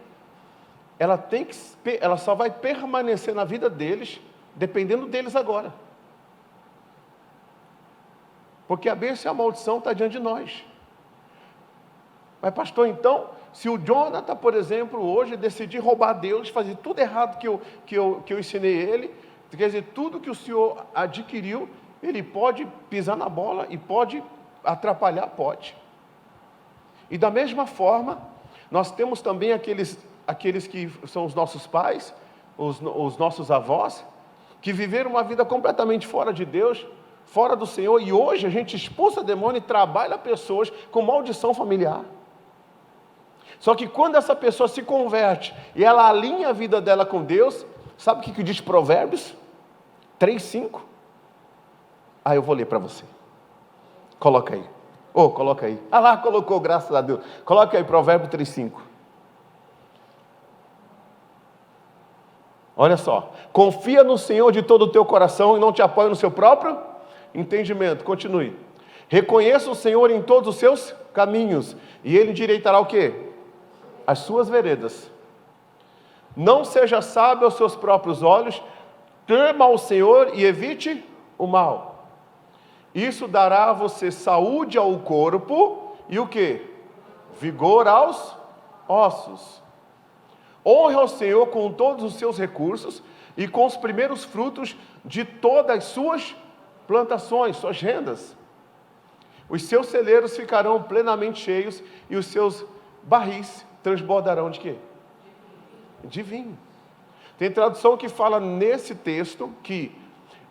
ela só vai permanecer na vida deles, dependendo deles agora. Porque a bênção e a maldição está diante de nós. Mas pastor, então, se o Jonathan, por exemplo, hoje decidir roubar Deus, fazer tudo errado que eu ensinei ele, quer dizer, tudo que o Senhor adquiriu, ele pode pisar na bola e pode atrapalhar, pode. E da mesma forma, nós temos também aqueles que são os nossos pais, os nossos avós, que viveram uma vida completamente fora de Deus, fora do Senhor, e hoje a gente expulsa demônio e trabalha pessoas com maldição familiar. Só que quando essa pessoa se converte e ela alinha a vida dela com Deus, sabe o que diz Provérbios 3:5? Eu vou ler para você. Coloca aí. Coloca aí. Lá, colocou, graças a Deus. Coloca aí, Provérbios 3:5. Olha só. Confia no Senhor de todo o teu coração e não te apoia no seu próprio entendimento. Continue. Reconheça o Senhor em todos os seus caminhos e Ele endireitará o quê? As suas veredas. Não seja sábio aos seus próprios olhos, tema ao Senhor e evite o mal. Isso dará a você saúde ao corpo e o quê? Vigor aos ossos. Honre ao Senhor com todos os seus recursos e com os primeiros frutos de todas as suas plantações, suas rendas. Os seus celeiros ficarão plenamente cheios e os seus barris transbordarão de quê? De vinho. Tem tradução que fala nesse texto que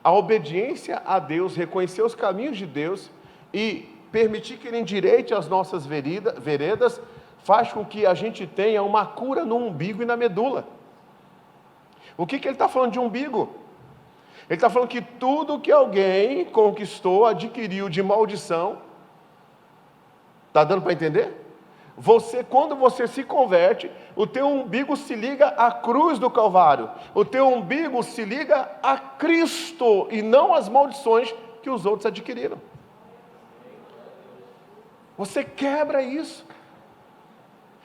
a obediência a Deus, reconhecer os caminhos de Deus e permitir que Ele endireite as nossas veredas, faz com que a gente tenha uma cura no umbigo e na medula. O que ele está falando de umbigo? Ele está falando que tudo que alguém conquistou, adquiriu de maldição, está dando para entender? Quando você se converte, o teu umbigo se liga à cruz do Calvário. O teu umbigo se liga a Cristo e não às maldições que os outros adquiriram. Você quebra isso.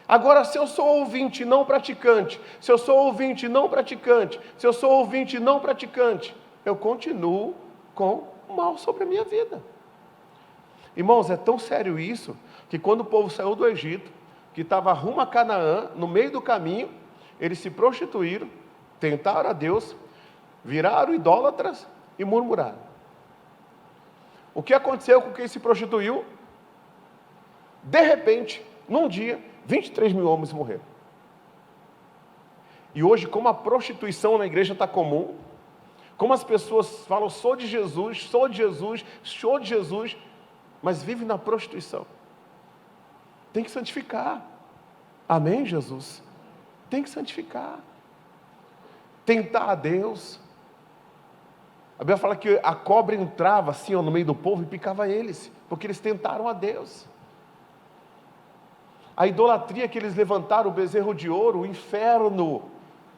Agora, se eu sou ouvinte e não praticante, se eu sou ouvinte e não praticante, se eu sou ouvinte e não praticante, eu continuo com o mal sobre a minha vida. Irmãos, é tão sério isso, que quando o povo saiu do Egito, que estava rumo a Canaã, no meio do caminho, eles se prostituíram, tentaram a Deus, viraram idólatras e murmuraram. O que aconteceu com quem se prostituiu? De repente, num dia, 23 mil homens morreram. E hoje, como a prostituição na igreja está comum, como as pessoas falam, sou de Jesus, sou de Jesus, sou de Jesus, mas vivem na prostituição. Tem que santificar. Amém, Jesus? Tem que santificar. Tentar a Deus. A Bíblia fala que a cobra entrava assim no meio do povo e picava eles, porque eles tentaram a Deus. A idolatria que eles levantaram, o bezerro de ouro, o inferno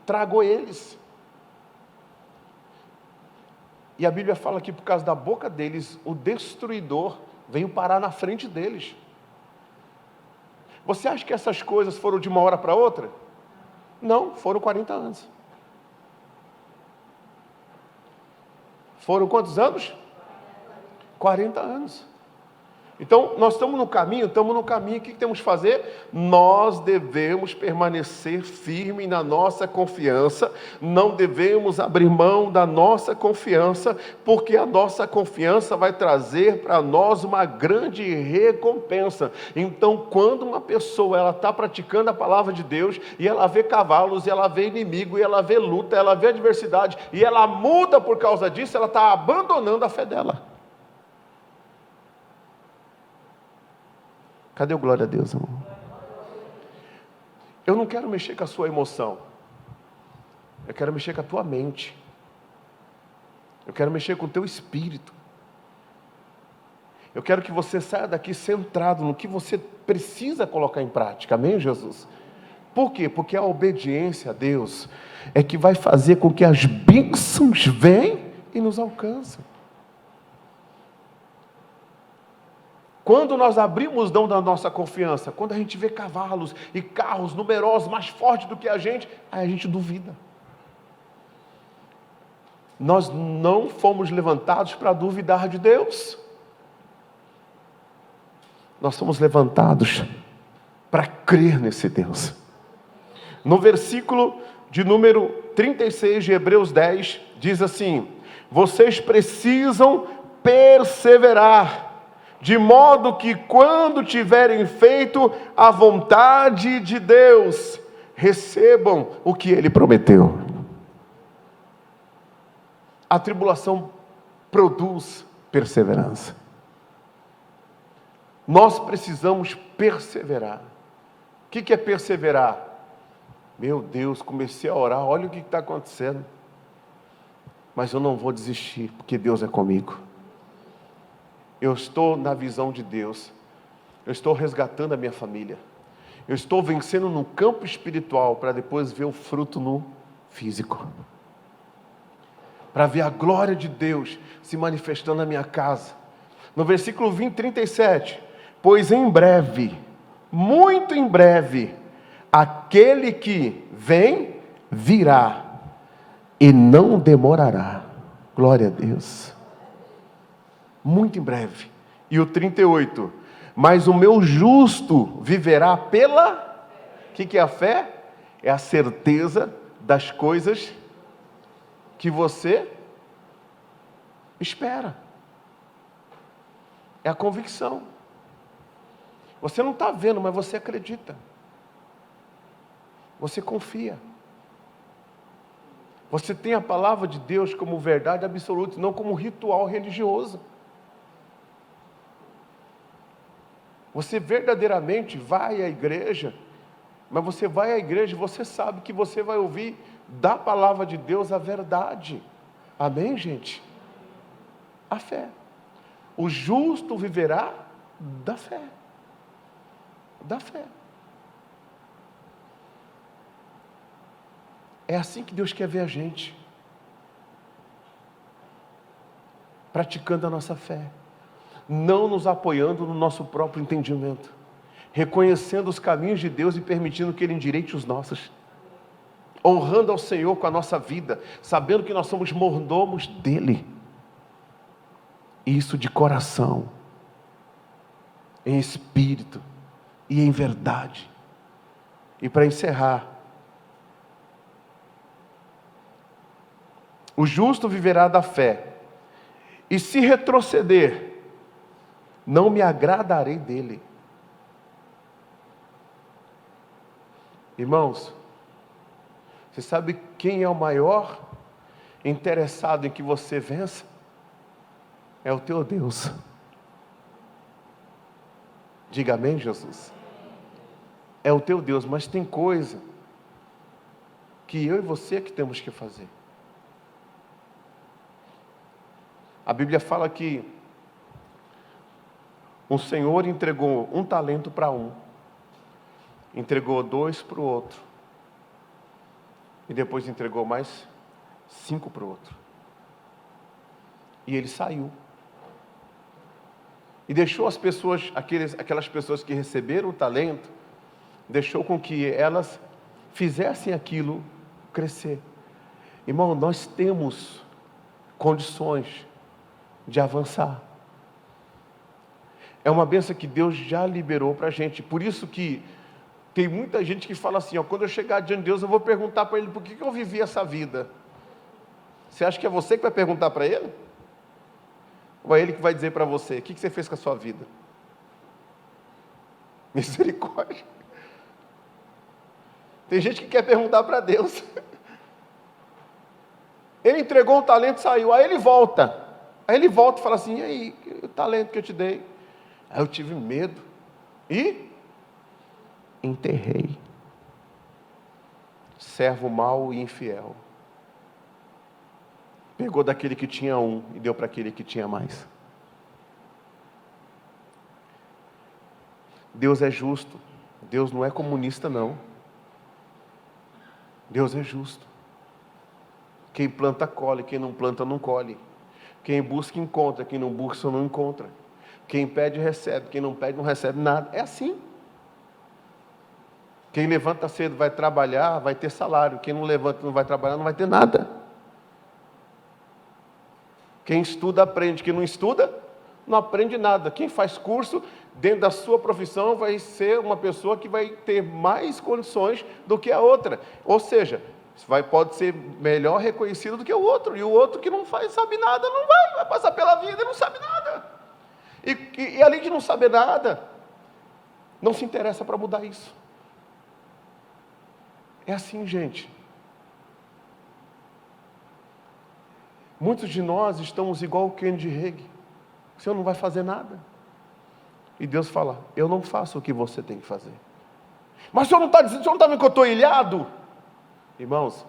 tragou eles. E a Bíblia fala que por causa da boca deles, o destruidor veio parar na frente deles. Você acha que essas coisas foram de uma hora para outra? Não, foram 40 anos. Foram quantos anos? 40 anos. Então, nós estamos no caminho, o que temos que fazer? Nós devemos permanecer firme na nossa confiança, não devemos abrir mão da nossa confiança, porque a nossa confiança vai trazer para nós uma grande recompensa. Então, quando uma pessoa está praticando a palavra de Deus, e ela vê cavalos, e ela vê inimigo, e ela vê luta, ela vê adversidade, e ela muda por causa disso, ela está abandonando a fé dela. Cadê o glória a Deus, irmão? Eu não quero mexer com a sua emoção. Eu quero mexer com a tua mente. Eu quero mexer com o teu espírito. Eu quero que você saia daqui centrado no que você precisa colocar em prática. Amém, Jesus? Por quê? Porque a obediência a Deus é que vai fazer com que as bênçãos venham e nos alcancem. Quando nós abrimos mão da nossa confiança, quando a gente vê cavalos e carros numerosos, mais fortes do que a gente, aí a gente duvida. Nós não fomos levantados para duvidar de Deus. Nós somos levantados para crer nesse Deus. No versículo de número 36 de Hebreus 10, diz assim: vocês precisam perseverar, de modo que quando tiverem feito a vontade de Deus, recebam o que Ele prometeu. A tribulação produz perseverança. Nós precisamos perseverar. O que é perseverar? Meu Deus, comecei a orar, olha o que está acontecendo. Mas eu não vou desistir, porque Deus é comigo. Eu estou na visão de Deus. Eu estou resgatando a minha família. Eu estou vencendo no campo espiritual para depois ver o fruto no físico. Para ver a glória de Deus se manifestando na minha casa. No versículo 37, pois em breve, muito em breve, aquele que vem virá e não demorará. Glória a Deus. Muito em breve. E o 38, mas o meu justo viverá pela... O que é a fé? É a certeza das coisas que você espera. É a convicção. Você não está vendo, mas você acredita. Você confia. Você tem a palavra de Deus como verdade absoluta, não como ritual religioso. Você verdadeiramente vai à igreja, mas você vai à igreja e você sabe que você vai ouvir da palavra de Deus a verdade. Amém, gente? A fé. O justo viverá da fé. Da fé. É assim que Deus quer ver a gente. Praticando a nossa fé. Não nos apoiando no nosso próprio entendimento. Reconhecendo os caminhos de Deus e permitindo que Ele endireite os nossos. Honrando ao Senhor com a nossa vida. Sabendo que nós somos mordomos dEle. Isso de coração. Em espírito. E em verdade. E para encerrar. O justo viverá da fé. E se retroceder, não me agradarei dele. Irmãos, você sabe quem é o maior interessado em que você vença? É o teu Deus. Diga amém, Jesus. É o teu Deus, mas tem coisa que eu e você que temos que fazer. A Bíblia fala que um senhor entregou 1 talento para um, entregou 2 para o outro, e depois entregou mais 5 para o outro. E ele saiu. E deixou as pessoas, aquelas pessoas que receberam o talento, deixou com que elas fizessem aquilo crescer. Irmão, nós temos condições de avançar. É uma bênção que Deus já liberou para a gente. Por isso que tem muita gente que fala assim, quando eu chegar diante de Deus, eu vou perguntar para Ele, por que eu vivi essa vida? Você acha que é você que vai perguntar para Ele? Ou é Ele que vai dizer para você, o que você fez com a sua vida? Misericórdia. Tem gente que quer perguntar para Deus. Ele entregou um talento e saiu, aí ele volta. Aí ele volta e fala assim, e aí, o talento que eu te dei? Aí eu tive medo e enterrei. Servo mau e infiel. Pegou daquele que tinha um e deu para aquele que tinha mais. Deus é justo. Deus não é comunista, não. Deus é justo. Quem planta, colhe. Quem não planta, não colhe. Quem busca, encontra. Quem não busca, não encontra. Quem pede, recebe. Quem não pede, não recebe nada. É assim. Quem levanta cedo vai trabalhar, vai ter salário. Quem não levanta, não vai trabalhar, não vai ter nada. Quem estuda, aprende. Quem não estuda, não aprende nada. Quem faz curso, dentro da sua profissão, vai ser uma pessoa que vai ter mais condições do que a outra. Ou seja, pode ser melhor reconhecido do que o outro. E o outro que não sabe nada, não vai passar pela vida e não sabe nada. E além de não saber nada, não se interessa para mudar isso. É assim, gente. Muitos de nós estamos igual o Kennedy Hagin. O Senhor não vai fazer nada. E Deus fala, eu não faço o que você tem que fazer. Mas o Senhor não está dizendo, o Senhor não está vendo que eu estou ilhado? Irmãos,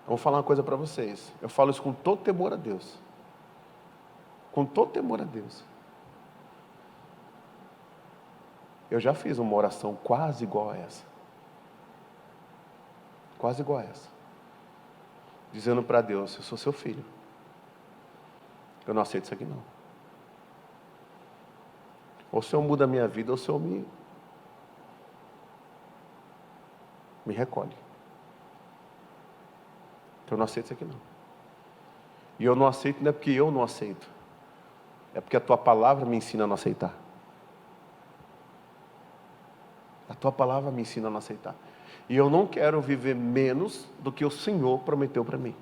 eu vou falar uma coisa para vocês. Eu falo isso com todo temor a Deus. Com todo temor a Deus. Eu já fiz uma oração quase igual a essa. Quase igual a essa. Dizendo para Deus, eu sou seu filho. Eu não aceito isso aqui não. Ou o Senhor muda a minha vida, ou o Senhor me recolhe. Eu não aceito isso aqui não. E eu não aceito não é porque eu não aceito. É porque a tua palavra me ensina a não aceitar. A tua palavra me ensina a não aceitar. E eu não quero viver menos do que o Senhor prometeu para mim.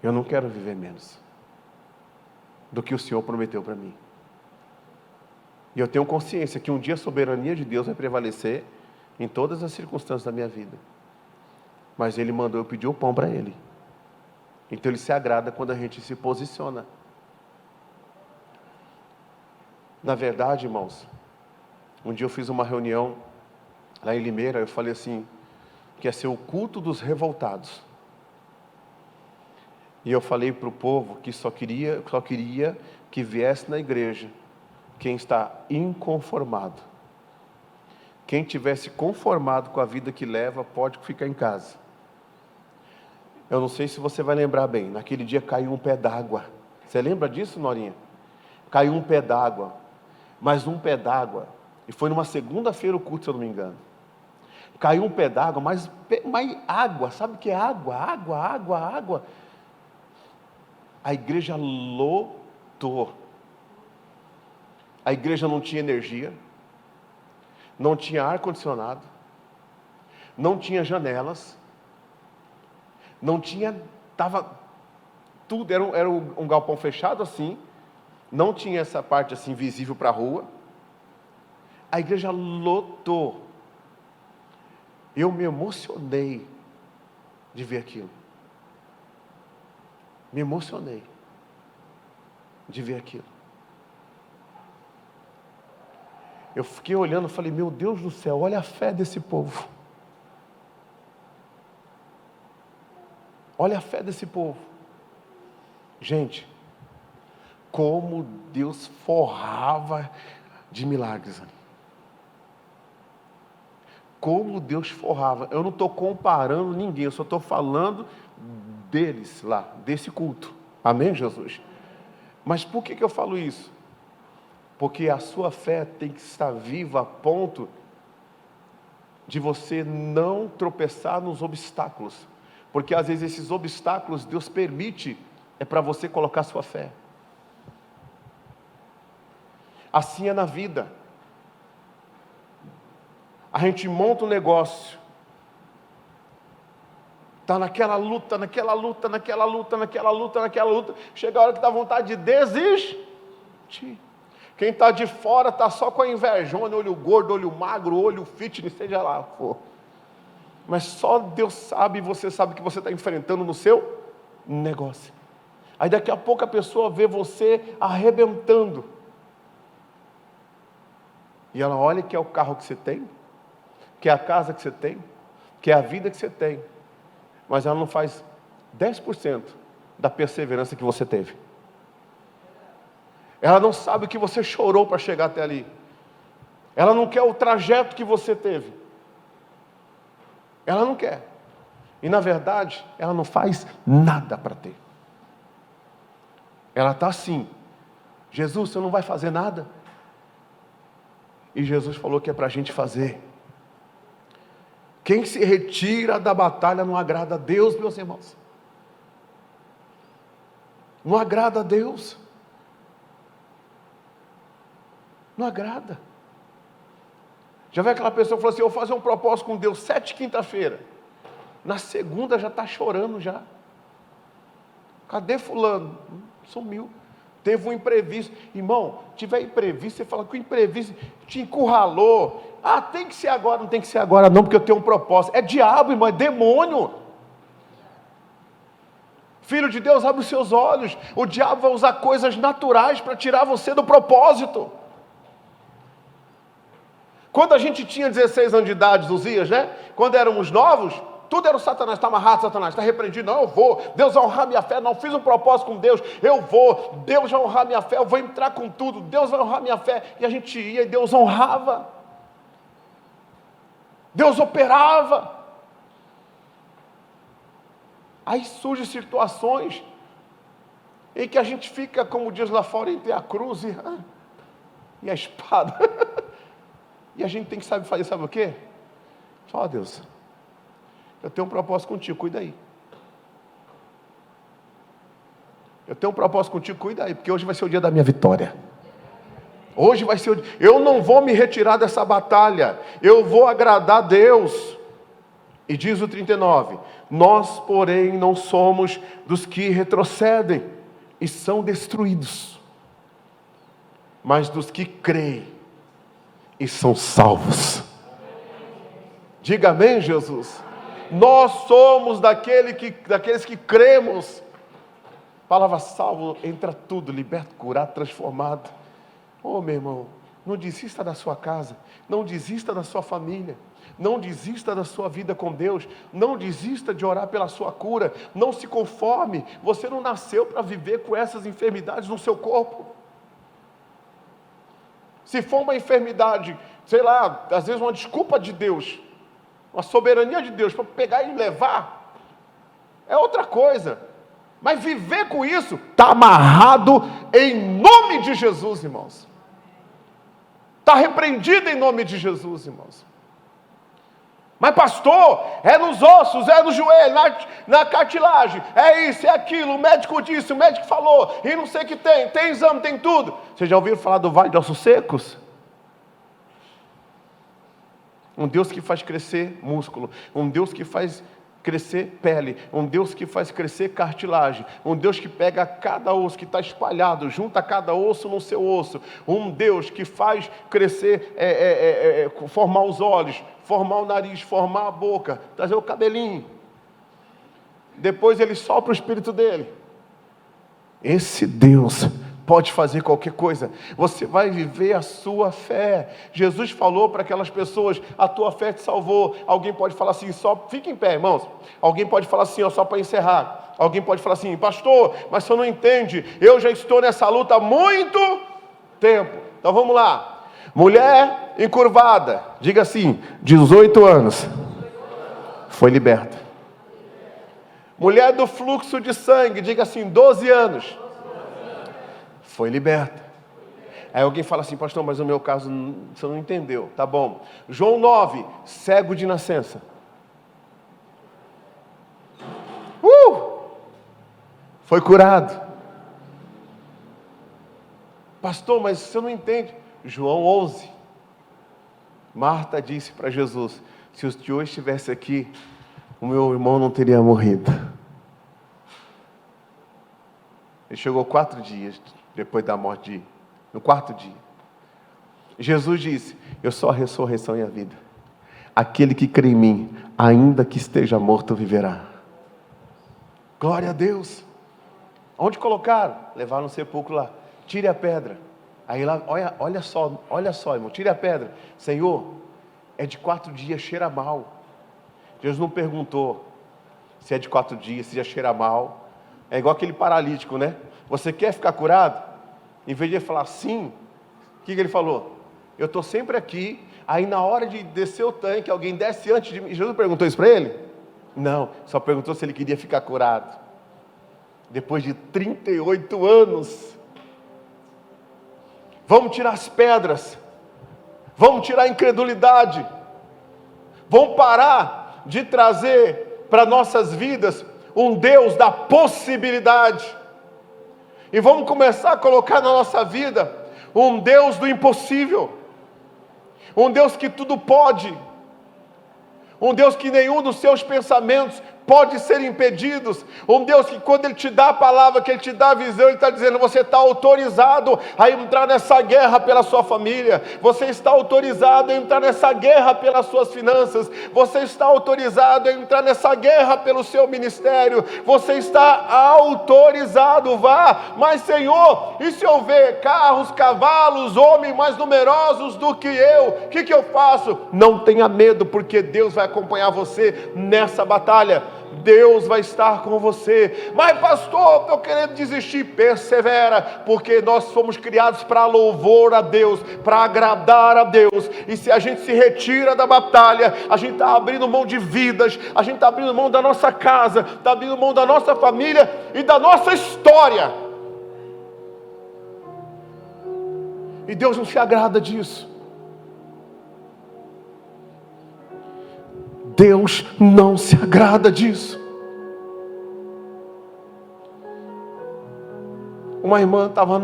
Eu não quero viver menos do que o Senhor prometeu para mim. E eu tenho consciência que um dia a soberania de Deus vai prevalecer em todas as circunstâncias da minha vida. Mas Ele mandou eu pedir o pão para Ele. Então Ele se agrada quando a gente se posiciona. Na verdade, irmãos, um dia eu fiz uma reunião lá em Limeira, eu falei assim, que ia ser o culto dos revoltados. E eu falei para o povo que só queria que viesse na igreja quem está inconformado. Quem tivesse conformado com a vida que leva, pode ficar em casa. Eu não sei se você vai lembrar bem, naquele dia caiu um pé d'água. Você lembra disso, Norinha? Caiu um pé d'água, mas um pé d'água, e foi numa segunda-feira o culto, se eu não me engano. Caiu um pé d'água, mas água, sabe o que é água? Água. A igreja lotou. A igreja não tinha energia, não tinha ar-condicionado, não tinha janelas, não tinha, estava tudo, era um galpão fechado assim, não tinha essa parte assim visível para a rua. A igreja lotou. Eu me emocionei de ver aquilo. Me emocionei de ver aquilo. Eu fiquei olhando e falei, meu Deus do céu, olha a fé desse povo. Olha a fé desse povo. Gente, como Deus forrava de milagres ali. Como Deus forrava. Eu não estou comparando ninguém, eu só estou falando deles lá, desse culto. Amém, Jesus? Mas por que eu falo isso? Porque a sua fé tem que estar viva a ponto de você não tropeçar nos obstáculos. Porque às vezes esses obstáculos Deus permite, é para você colocar sua fé. Assim é na vida. A gente monta um negócio, está naquela luta, chega a hora que dá vontade de desistir. Quem está de fora está só com a invejona, olho gordo, olho magro, olho fitness, seja lá for. Mas só Deus sabe, e você sabe o que você está enfrentando no seu negócio. Aí daqui a pouco a pessoa vê você arrebentando. E ela olha que é o carro que você tem, que é a casa que você tem, que é a vida que você tem. Mas ela não faz 10% da perseverança que você teve. Ela não sabe o que você chorou para chegar até ali. Ela não quer o trajeto que você teve. Ela não quer. E na verdade, ela não faz nada para ter. Ela está assim. Jesus, você não vai fazer nada? E Jesus falou que é para a gente fazer. Quem se retira da batalha não agrada a Deus, meus irmãos. Não agrada a Deus. Não agrada. Já vê aquela pessoa que falou assim, eu vou fazer um propósito com Deus 7 quinta-feira. Na segunda já está chorando já. Cadê fulano? Sumiu. Teve um imprevisto. Irmão, tiver imprevisto, você fala que o imprevisto te encurralou. Ah, tem que ser agora, não tem que ser agora não, porque eu tenho um propósito. É diabo, irmão, é demônio. Filho de Deus, abre os seus olhos. O diabo vai usar coisas naturais para tirar você do propósito. Quando a gente tinha 16 anos de idade, Uzias, né? Quando éramos novos, tudo era o Satanás, está amarrado, Satanás, está repreendido, não, eu vou, Deus vai honrar minha fé, não fiz um propósito com Deus, eu vou, Deus vai honrar minha fé, eu vou entrar com tudo, Deus vai honrar minha fé, e a gente ia e Deus honrava, Deus operava. Aí surgem situações em que a gente fica, como diz lá fora, entre a cruz e a espada, e a gente tem que saber fazer, sabe o quê? Só Deus, eu tenho um propósito contigo, cuida aí. Eu tenho um propósito contigo, cuida aí, porque hoje vai ser o dia da minha vitória. Hoje vai ser o dia. Eu não vou me retirar dessa batalha. Eu vou agradar a Deus. E diz o 39: nós, porém, não somos dos que retrocedem e são destruídos, mas dos que creem e são salvos. Diga amém, Jesus. Nós somos daqueles que cremos. A palavra salvo entra tudo, liberto, curado, transformado. Oh, meu irmão, não desista da sua casa, não desista da sua família, não desista da sua vida com Deus, não desista de orar pela sua cura, não se conforme. Você não nasceu para viver com essas enfermidades no seu corpo. Se for uma enfermidade, sei lá, às vezes uma desculpa de Deus, uma soberania de Deus para pegar e levar, é outra coisa. Mas viver com isso está amarrado em nome de Jesus, irmãos. Está repreendido em nome de Jesus, irmãos. Mas pastor, é nos ossos, é no joelho, na cartilagem, é isso, é aquilo, o médico disse, o médico falou, e não sei o que tem exame, tem tudo. Vocês já ouviram falar do vale de ossos secos? Um Deus que faz crescer músculo, um Deus que faz crescer pele, um Deus que faz crescer cartilagem, um Deus que pega cada osso que está espalhado, junta cada osso no seu osso, um Deus que faz crescer, formar os olhos, formar o nariz, formar a boca, trazer o cabelinho, depois ele sopra o espírito dele. Esse Deus pode fazer qualquer coisa. Você vai viver a sua fé. Jesus falou para aquelas pessoas: a tua fé te salvou. Alguém pode falar assim, só fica em pé, irmãos. Alguém pode falar assim, ó, só para encerrar. Alguém pode falar assim: pastor, mas você não entende, eu já estou nessa luta há muito tempo. Então vamos lá. Mulher encurvada, diga assim, 18 anos, foi liberta. Mulher do fluxo de sangue, diga assim, 12 anos, foi liberta. Aí alguém fala assim, pastor, mas no meu caso você não entendeu. Tá bom. João 9, cego de nascença. Foi curado. Pastor, mas você não entende. João 11. Marta disse para Jesus, se o Senhor estivesse aqui, o meu irmão não teria morrido. Ele chegou 4 dias depois da morte, no 4º dia. Jesus disse, eu sou a ressurreição e a vida. Aquele que crê em mim, ainda que esteja morto, viverá. Glória a Deus. Onde colocaram? Levaram no sepulcro lá. Tire a pedra. Aí lá, olha só, irmão, tire a pedra. Senhor, é de 4 dias, cheira mal. Jesus não perguntou se é de 4 dias, se já cheira mal. É igual aquele paralítico, né? Você quer ficar curado? Em vez de ele falar sim, o que ele falou? Eu estou sempre aqui. Aí na hora de descer o tanque, alguém desce antes de mim. Jesus perguntou isso para ele? Não, só perguntou se ele queria ficar curado. Depois de 38 anos. Vamos tirar as pedras. Vamos tirar a incredulidade. Vamos parar de trazer para nossas vidas um Deus da possibilidade. E vamos começar a colocar na nossa vida um Deus do impossível. Um Deus que tudo pode. Um Deus que nenhum dos seus pensamentos pode ser impedidos. Um Deus que quando Ele te dá a palavra, que Ele te dá a visão, Ele está dizendo, você está autorizado a entrar nessa guerra pela sua família. Você está autorizado a entrar nessa guerra pelas suas finanças. Você está autorizado a entrar nessa guerra pelo seu ministério. Você está autorizado, vá. Mas Senhor, e se eu ver carros, cavalos, homens mais numerosos do que eu? O que eu faço? Não tenha medo, porque Deus vai acompanhar você nessa batalha. Deus vai estar com você. Mas pastor, estou querendo desistir. Persevera, porque nós fomos criados para louvor a Deus, para agradar a Deus. E se a gente se retira da batalha, a gente está abrindo mão de vidas, a gente está abrindo mão da nossa casa, está abrindo mão da nossa família e da nossa história. E Deus não se agrada disso. Deus não se agrada disso. Uma irmã estava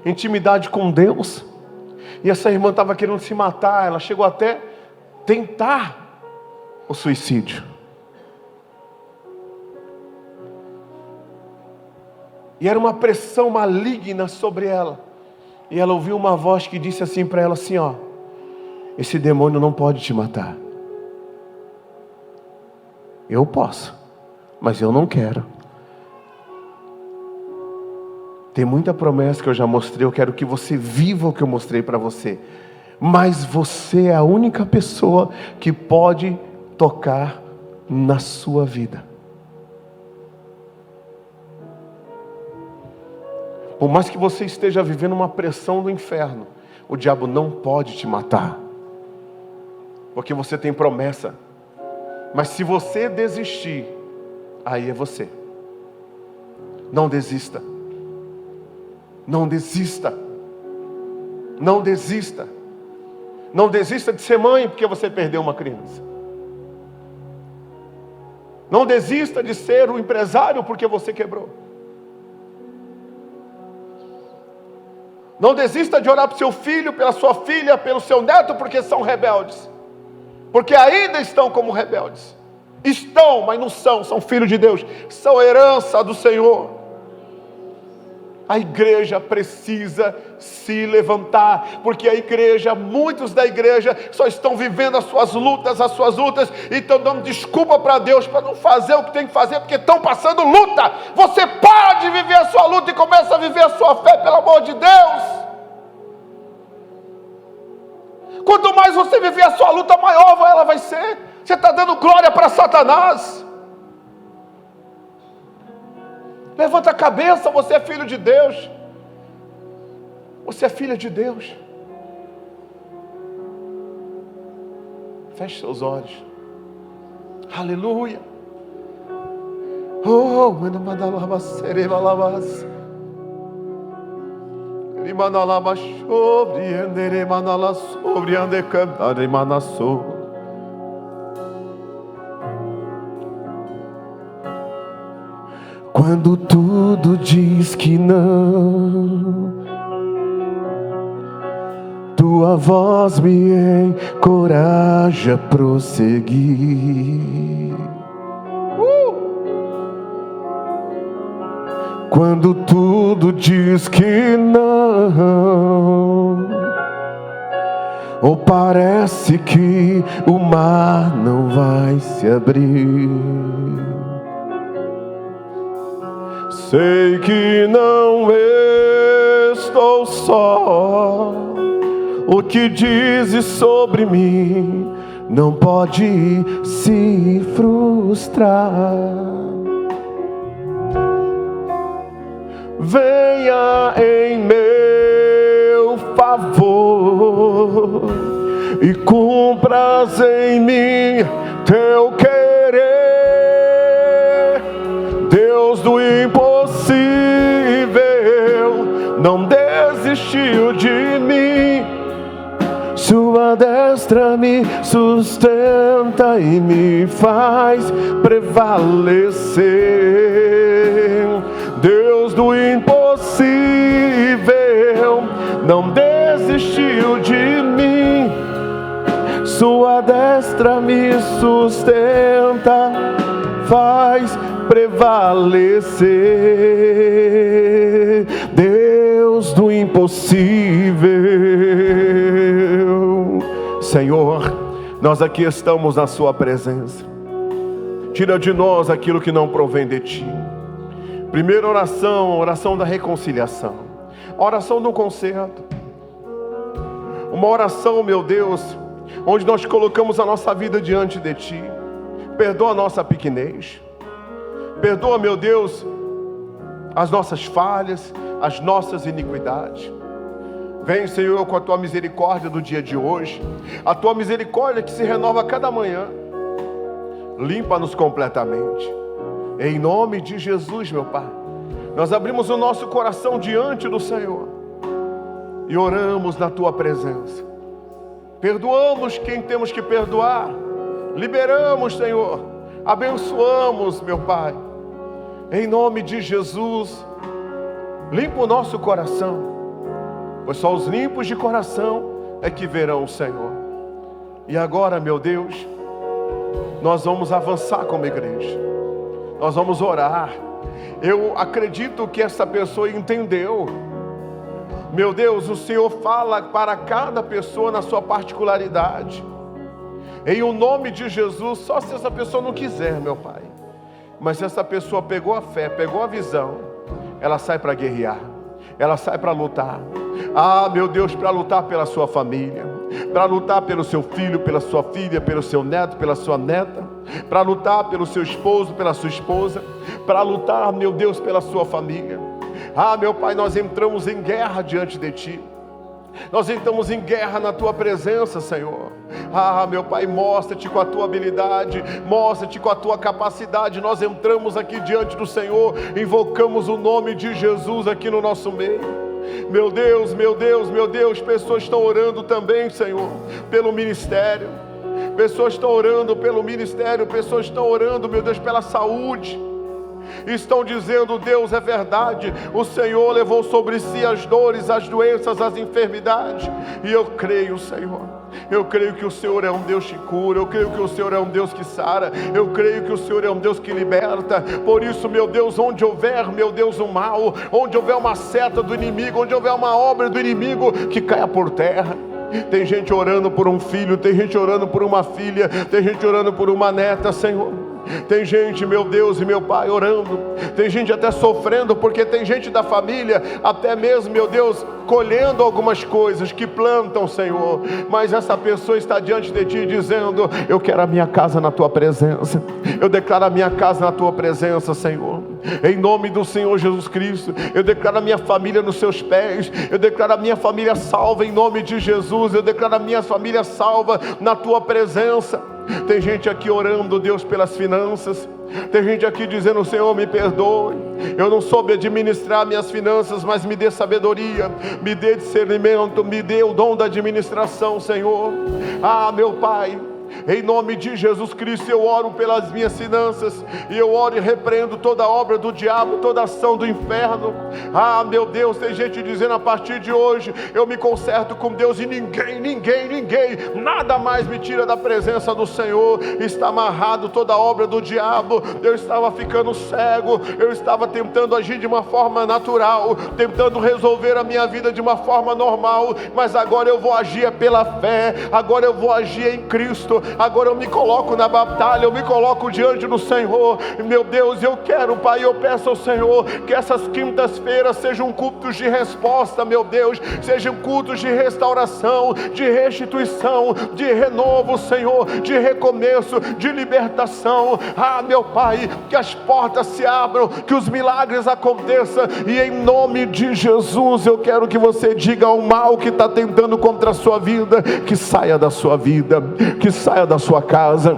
intimidade com Deus. E essa irmã estava querendo se matar, ela chegou até tentar o suicídio. E era uma pressão maligna sobre ela. E ela ouviu uma voz que disse assim para ela assim, ó: esse demônio não pode te matar. Eu posso, mas eu não quero. Tem muita promessa que eu já mostrei, eu quero que você viva o que eu mostrei para você. Mas você é a única pessoa que pode tocar na sua vida. Por mais que você esteja vivendo uma pressão do inferno, o diabo não pode te matar. Porque você tem promessa. Mas se você desistir, aí é você. Não desista. Não desista. Não desista. Não desista de ser mãe porque você perdeu uma criança. Não desista de ser um empresário porque você quebrou. Não desista de orar para o seu filho, pela sua filha, pelo seu neto, porque são rebeldes. Porque ainda estão como rebeldes. Estão, mas não são, são filhos de Deus. São herança do Senhor. A igreja precisa se levantar, porque a igreja, muitos da igreja só estão vivendo as suas lutas, e estão dando desculpa para Deus, para não fazer o que tem que fazer, porque estão passando luta. Você para de viver a sua luta e começa a viver a sua fé, pelo amor de Deus. Quanto mais você viver a sua luta, maior ela vai ser. Você está dando glória para Satanás. Levanta a cabeça, você é filho de Deus. Você é filha de Deus. Feche seus olhos. Aleluia. Oh, quando tudo diz que não, tua voz me encoraja a prosseguir. Quando tudo diz que não, ou parece que o mar não vai se abrir, sei que não estou só. O que dizes sobre mim não pode se frustrar. Venha em meu favor e cumpras em mim teu querer. Deus do impossível não desistiu de mim. Sua destra me sustenta e me faz prevalecer. Deus do impossível não desistiu de mim. Sua destra me sustenta, faz prevalecer. Deus do impossível. Senhor, nós aqui estamos na sua presença. Tira de nós aquilo que não provém de ti. Primeira oração, oração da reconciliação, a oração do conserto. Uma oração, meu Deus, onde nós colocamos a nossa vida diante de ti. Perdoa a nossa pequenez. Perdoa, meu Deus, as nossas falhas, as nossas iniquidades. Vem, Senhor, com a tua misericórdia do dia de hoje. A tua misericórdia que se renova a cada manhã. Limpa-nos completamente. Em nome de Jesus, meu Pai, nós abrimos o nosso coração diante do Senhor e oramos na tua presença. Perdoamos quem temos que perdoar. Liberamos, Senhor. Abençoamos, meu Pai. Em nome de Jesus, limpa o nosso coração. pois só os limpos de coração é que verão o Senhor. E agora, meu Deus, nós vamos avançar como igreja, nós vamos orar. Eu acredito que essa pessoa entendeu. Meu Deus, o Senhor fala para cada pessoa na sua particularidade. Em o nome de Jesus, só se essa pessoa não quiser, meu Pai. Mas se essa pessoa pegou a fé, pegou a visão, ela sai para guerrear, ela sai para lutar. Ah, meu Deus, para lutar pela sua família, para lutar pelo seu filho, pela sua filha, pelo seu neto, pela sua neta, para lutar pelo seu esposo, pela sua esposa, para lutar, meu Deus, pela sua família. Ah, meu Pai, nós entramos em guerra diante de Ti. Nós entramos em guerra na Tua presença, Senhor. Ah, meu Pai, mostra-te com a Tua habilidade, mostra-te com a Tua capacidade. Nós entramos aqui diante do Senhor, invocamos o nome de Jesus aqui no nosso meio. Meu Deus, meu Deus, meu Deus, pessoas estão orando também, Senhor, pelo ministério. Pessoas estão orando pelo ministério, pessoas estão orando, meu Deus, pela saúde. Estão dizendo: Deus, é verdade, o Senhor levou sobre si as dores, as doenças, as enfermidades. E eu creio, Senhor, eu creio que o Senhor é um Deus que cura, eu creio que o Senhor é um Deus que sara, eu creio que o Senhor é um Deus que liberta. Por isso, meu Deus, onde houver, meu Deus, o mal, onde houver uma seta do inimigo, onde houver uma obra do inimigo, que caia por terra. Tem gente orando por um filho, tem gente orando por uma filha, tem gente orando por uma neta, Senhor. Tem gente, meu Deus e meu Pai, orando. Tem gente até sofrendo, porque tem gente da família, até mesmo, meu Deus, colhendo algumas coisas que plantam, Senhor. Mas essa pessoa está diante de Ti dizendo: eu quero a minha casa na Tua presença. Eu declaro a minha casa na Tua presença, Senhor. Em nome do Senhor Jesus Cristo, eu declaro a minha família nos Seus pés. Eu declaro a minha família salva em nome de Jesus. Eu declaro a minha família salva na Tua presença. Tem gente aqui orando, Deus, pelas finanças. Tem gente aqui dizendo: Senhor, me perdoe, eu não soube administrar minhas finanças, mas me dê sabedoria, me dê discernimento, me dê o dom da administração, Senhor. Ah, meu Pai, em nome de Jesus Cristo, eu oro pelas minhas finanças, e eu oro e repreendo toda obra do diabo, toda ação do inferno. Ah, meu Deus, tem gente dizendo: a partir de hoje eu me conserto com Deus, e ninguém, nada mais me tira da presença do Senhor. Está amarrado toda obra do diabo. Eu estava ficando cego, eu estava tentando agir de uma forma natural, tentando resolver a minha vida de uma forma normal, mas agora eu vou agir pela fé, agora eu vou agir em Cristo. Agora eu me coloco na batalha, eu me coloco diante do Senhor. Meu Deus, eu quero, Pai, eu peço ao Senhor que essas quintas-feiras sejam cultos de resposta, meu Deus, sejam cultos de restauração, de restituição, de renovo, Senhor, de recomeço, de libertação. Ah, meu Pai, que as portas se abram, que os milagres aconteçam, e em nome de Jesus eu quero que você diga ao mal que está tentando contra a sua vida, que saia da sua vida, que saia da sua casa,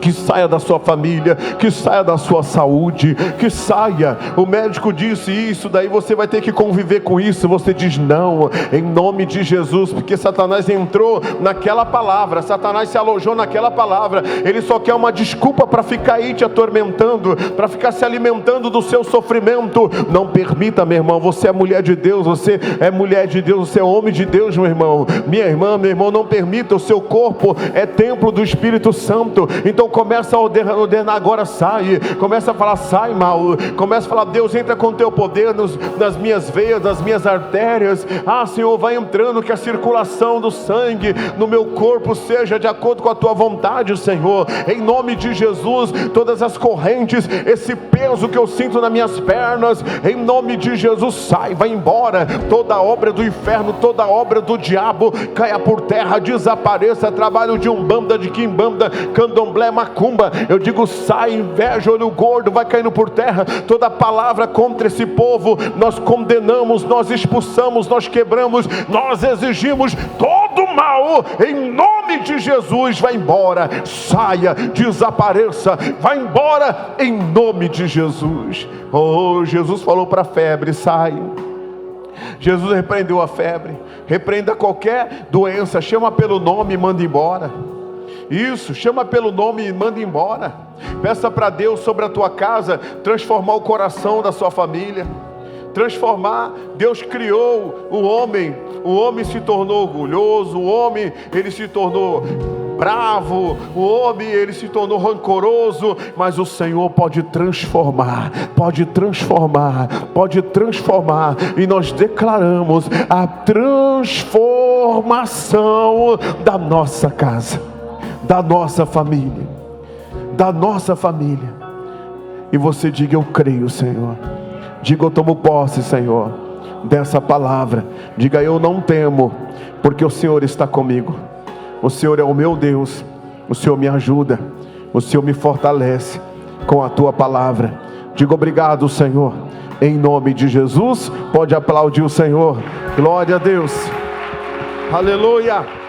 que saia da sua família, que saia da sua saúde, que saia. O médico disse isso, daí você vai ter que conviver com isso. Você diz: não, em nome de Jesus, porque Satanás entrou naquela palavra, Satanás se alojou naquela palavra. Ele só quer uma desculpa para ficar aí te atormentando, para ficar se alimentando do seu sofrimento. Não permita, meu irmão, você é mulher de Deus, você é mulher de Deus, você é homem de Deus, meu irmão, minha irmã, meu irmão, não permita. O seu corpo é templo do Espírito Santo. Então começa a ordenar agora: sai. Começa a falar: sai, mal. Começa a falar: Deus, entra com teu poder nas minhas veias, nas minhas artérias. Ah, Senhor, vai entrando, que a circulação do sangue no meu corpo seja de acordo com a tua vontade, Senhor. Em nome de Jesus, todas as correntes, esse peso que eu sinto nas minhas pernas, em nome de Jesus, sai, vai embora. Toda obra do inferno, toda obra do diabo, caia por terra, desapareça. Trabalho de umbanda, de quimbanda, candomblé, macumba, eu digo: sai. Inveja, olho gordo, vai caindo por terra. Toda palavra contra esse povo, nós condenamos, nós expulsamos, nós quebramos, nós exigimos todo mal, em nome de Jesus. Vai embora, saia, desapareça, vai embora, em nome de Jesus. Oh, Jesus falou para a febre: sai. Jesus repreendeu a febre. Repreenda qualquer doença, chama pelo nome e manda embora. Isso, chama pelo nome e manda embora. Peça para Deus sobre a tua casa transformar o coração da sua família, transformar. Deus criou o homem se tornou orgulhoso, o homem ele se tornou bravo, o homem ele se tornou rancoroso, mas o Senhor pode transformar, e nós declaramos a transformação da nossa casa, da nossa família, e você diga: eu creio, Senhor. Diga: eu tomo posse, Senhor, dessa palavra. Diga: eu não temo, porque o Senhor está comigo. O Senhor é o meu Deus, o Senhor me ajuda, o Senhor me fortalece com a tua palavra. Diga: obrigado, Senhor, em nome de Jesus. Pode aplaudir o Senhor. Glória a Deus. Aleluia.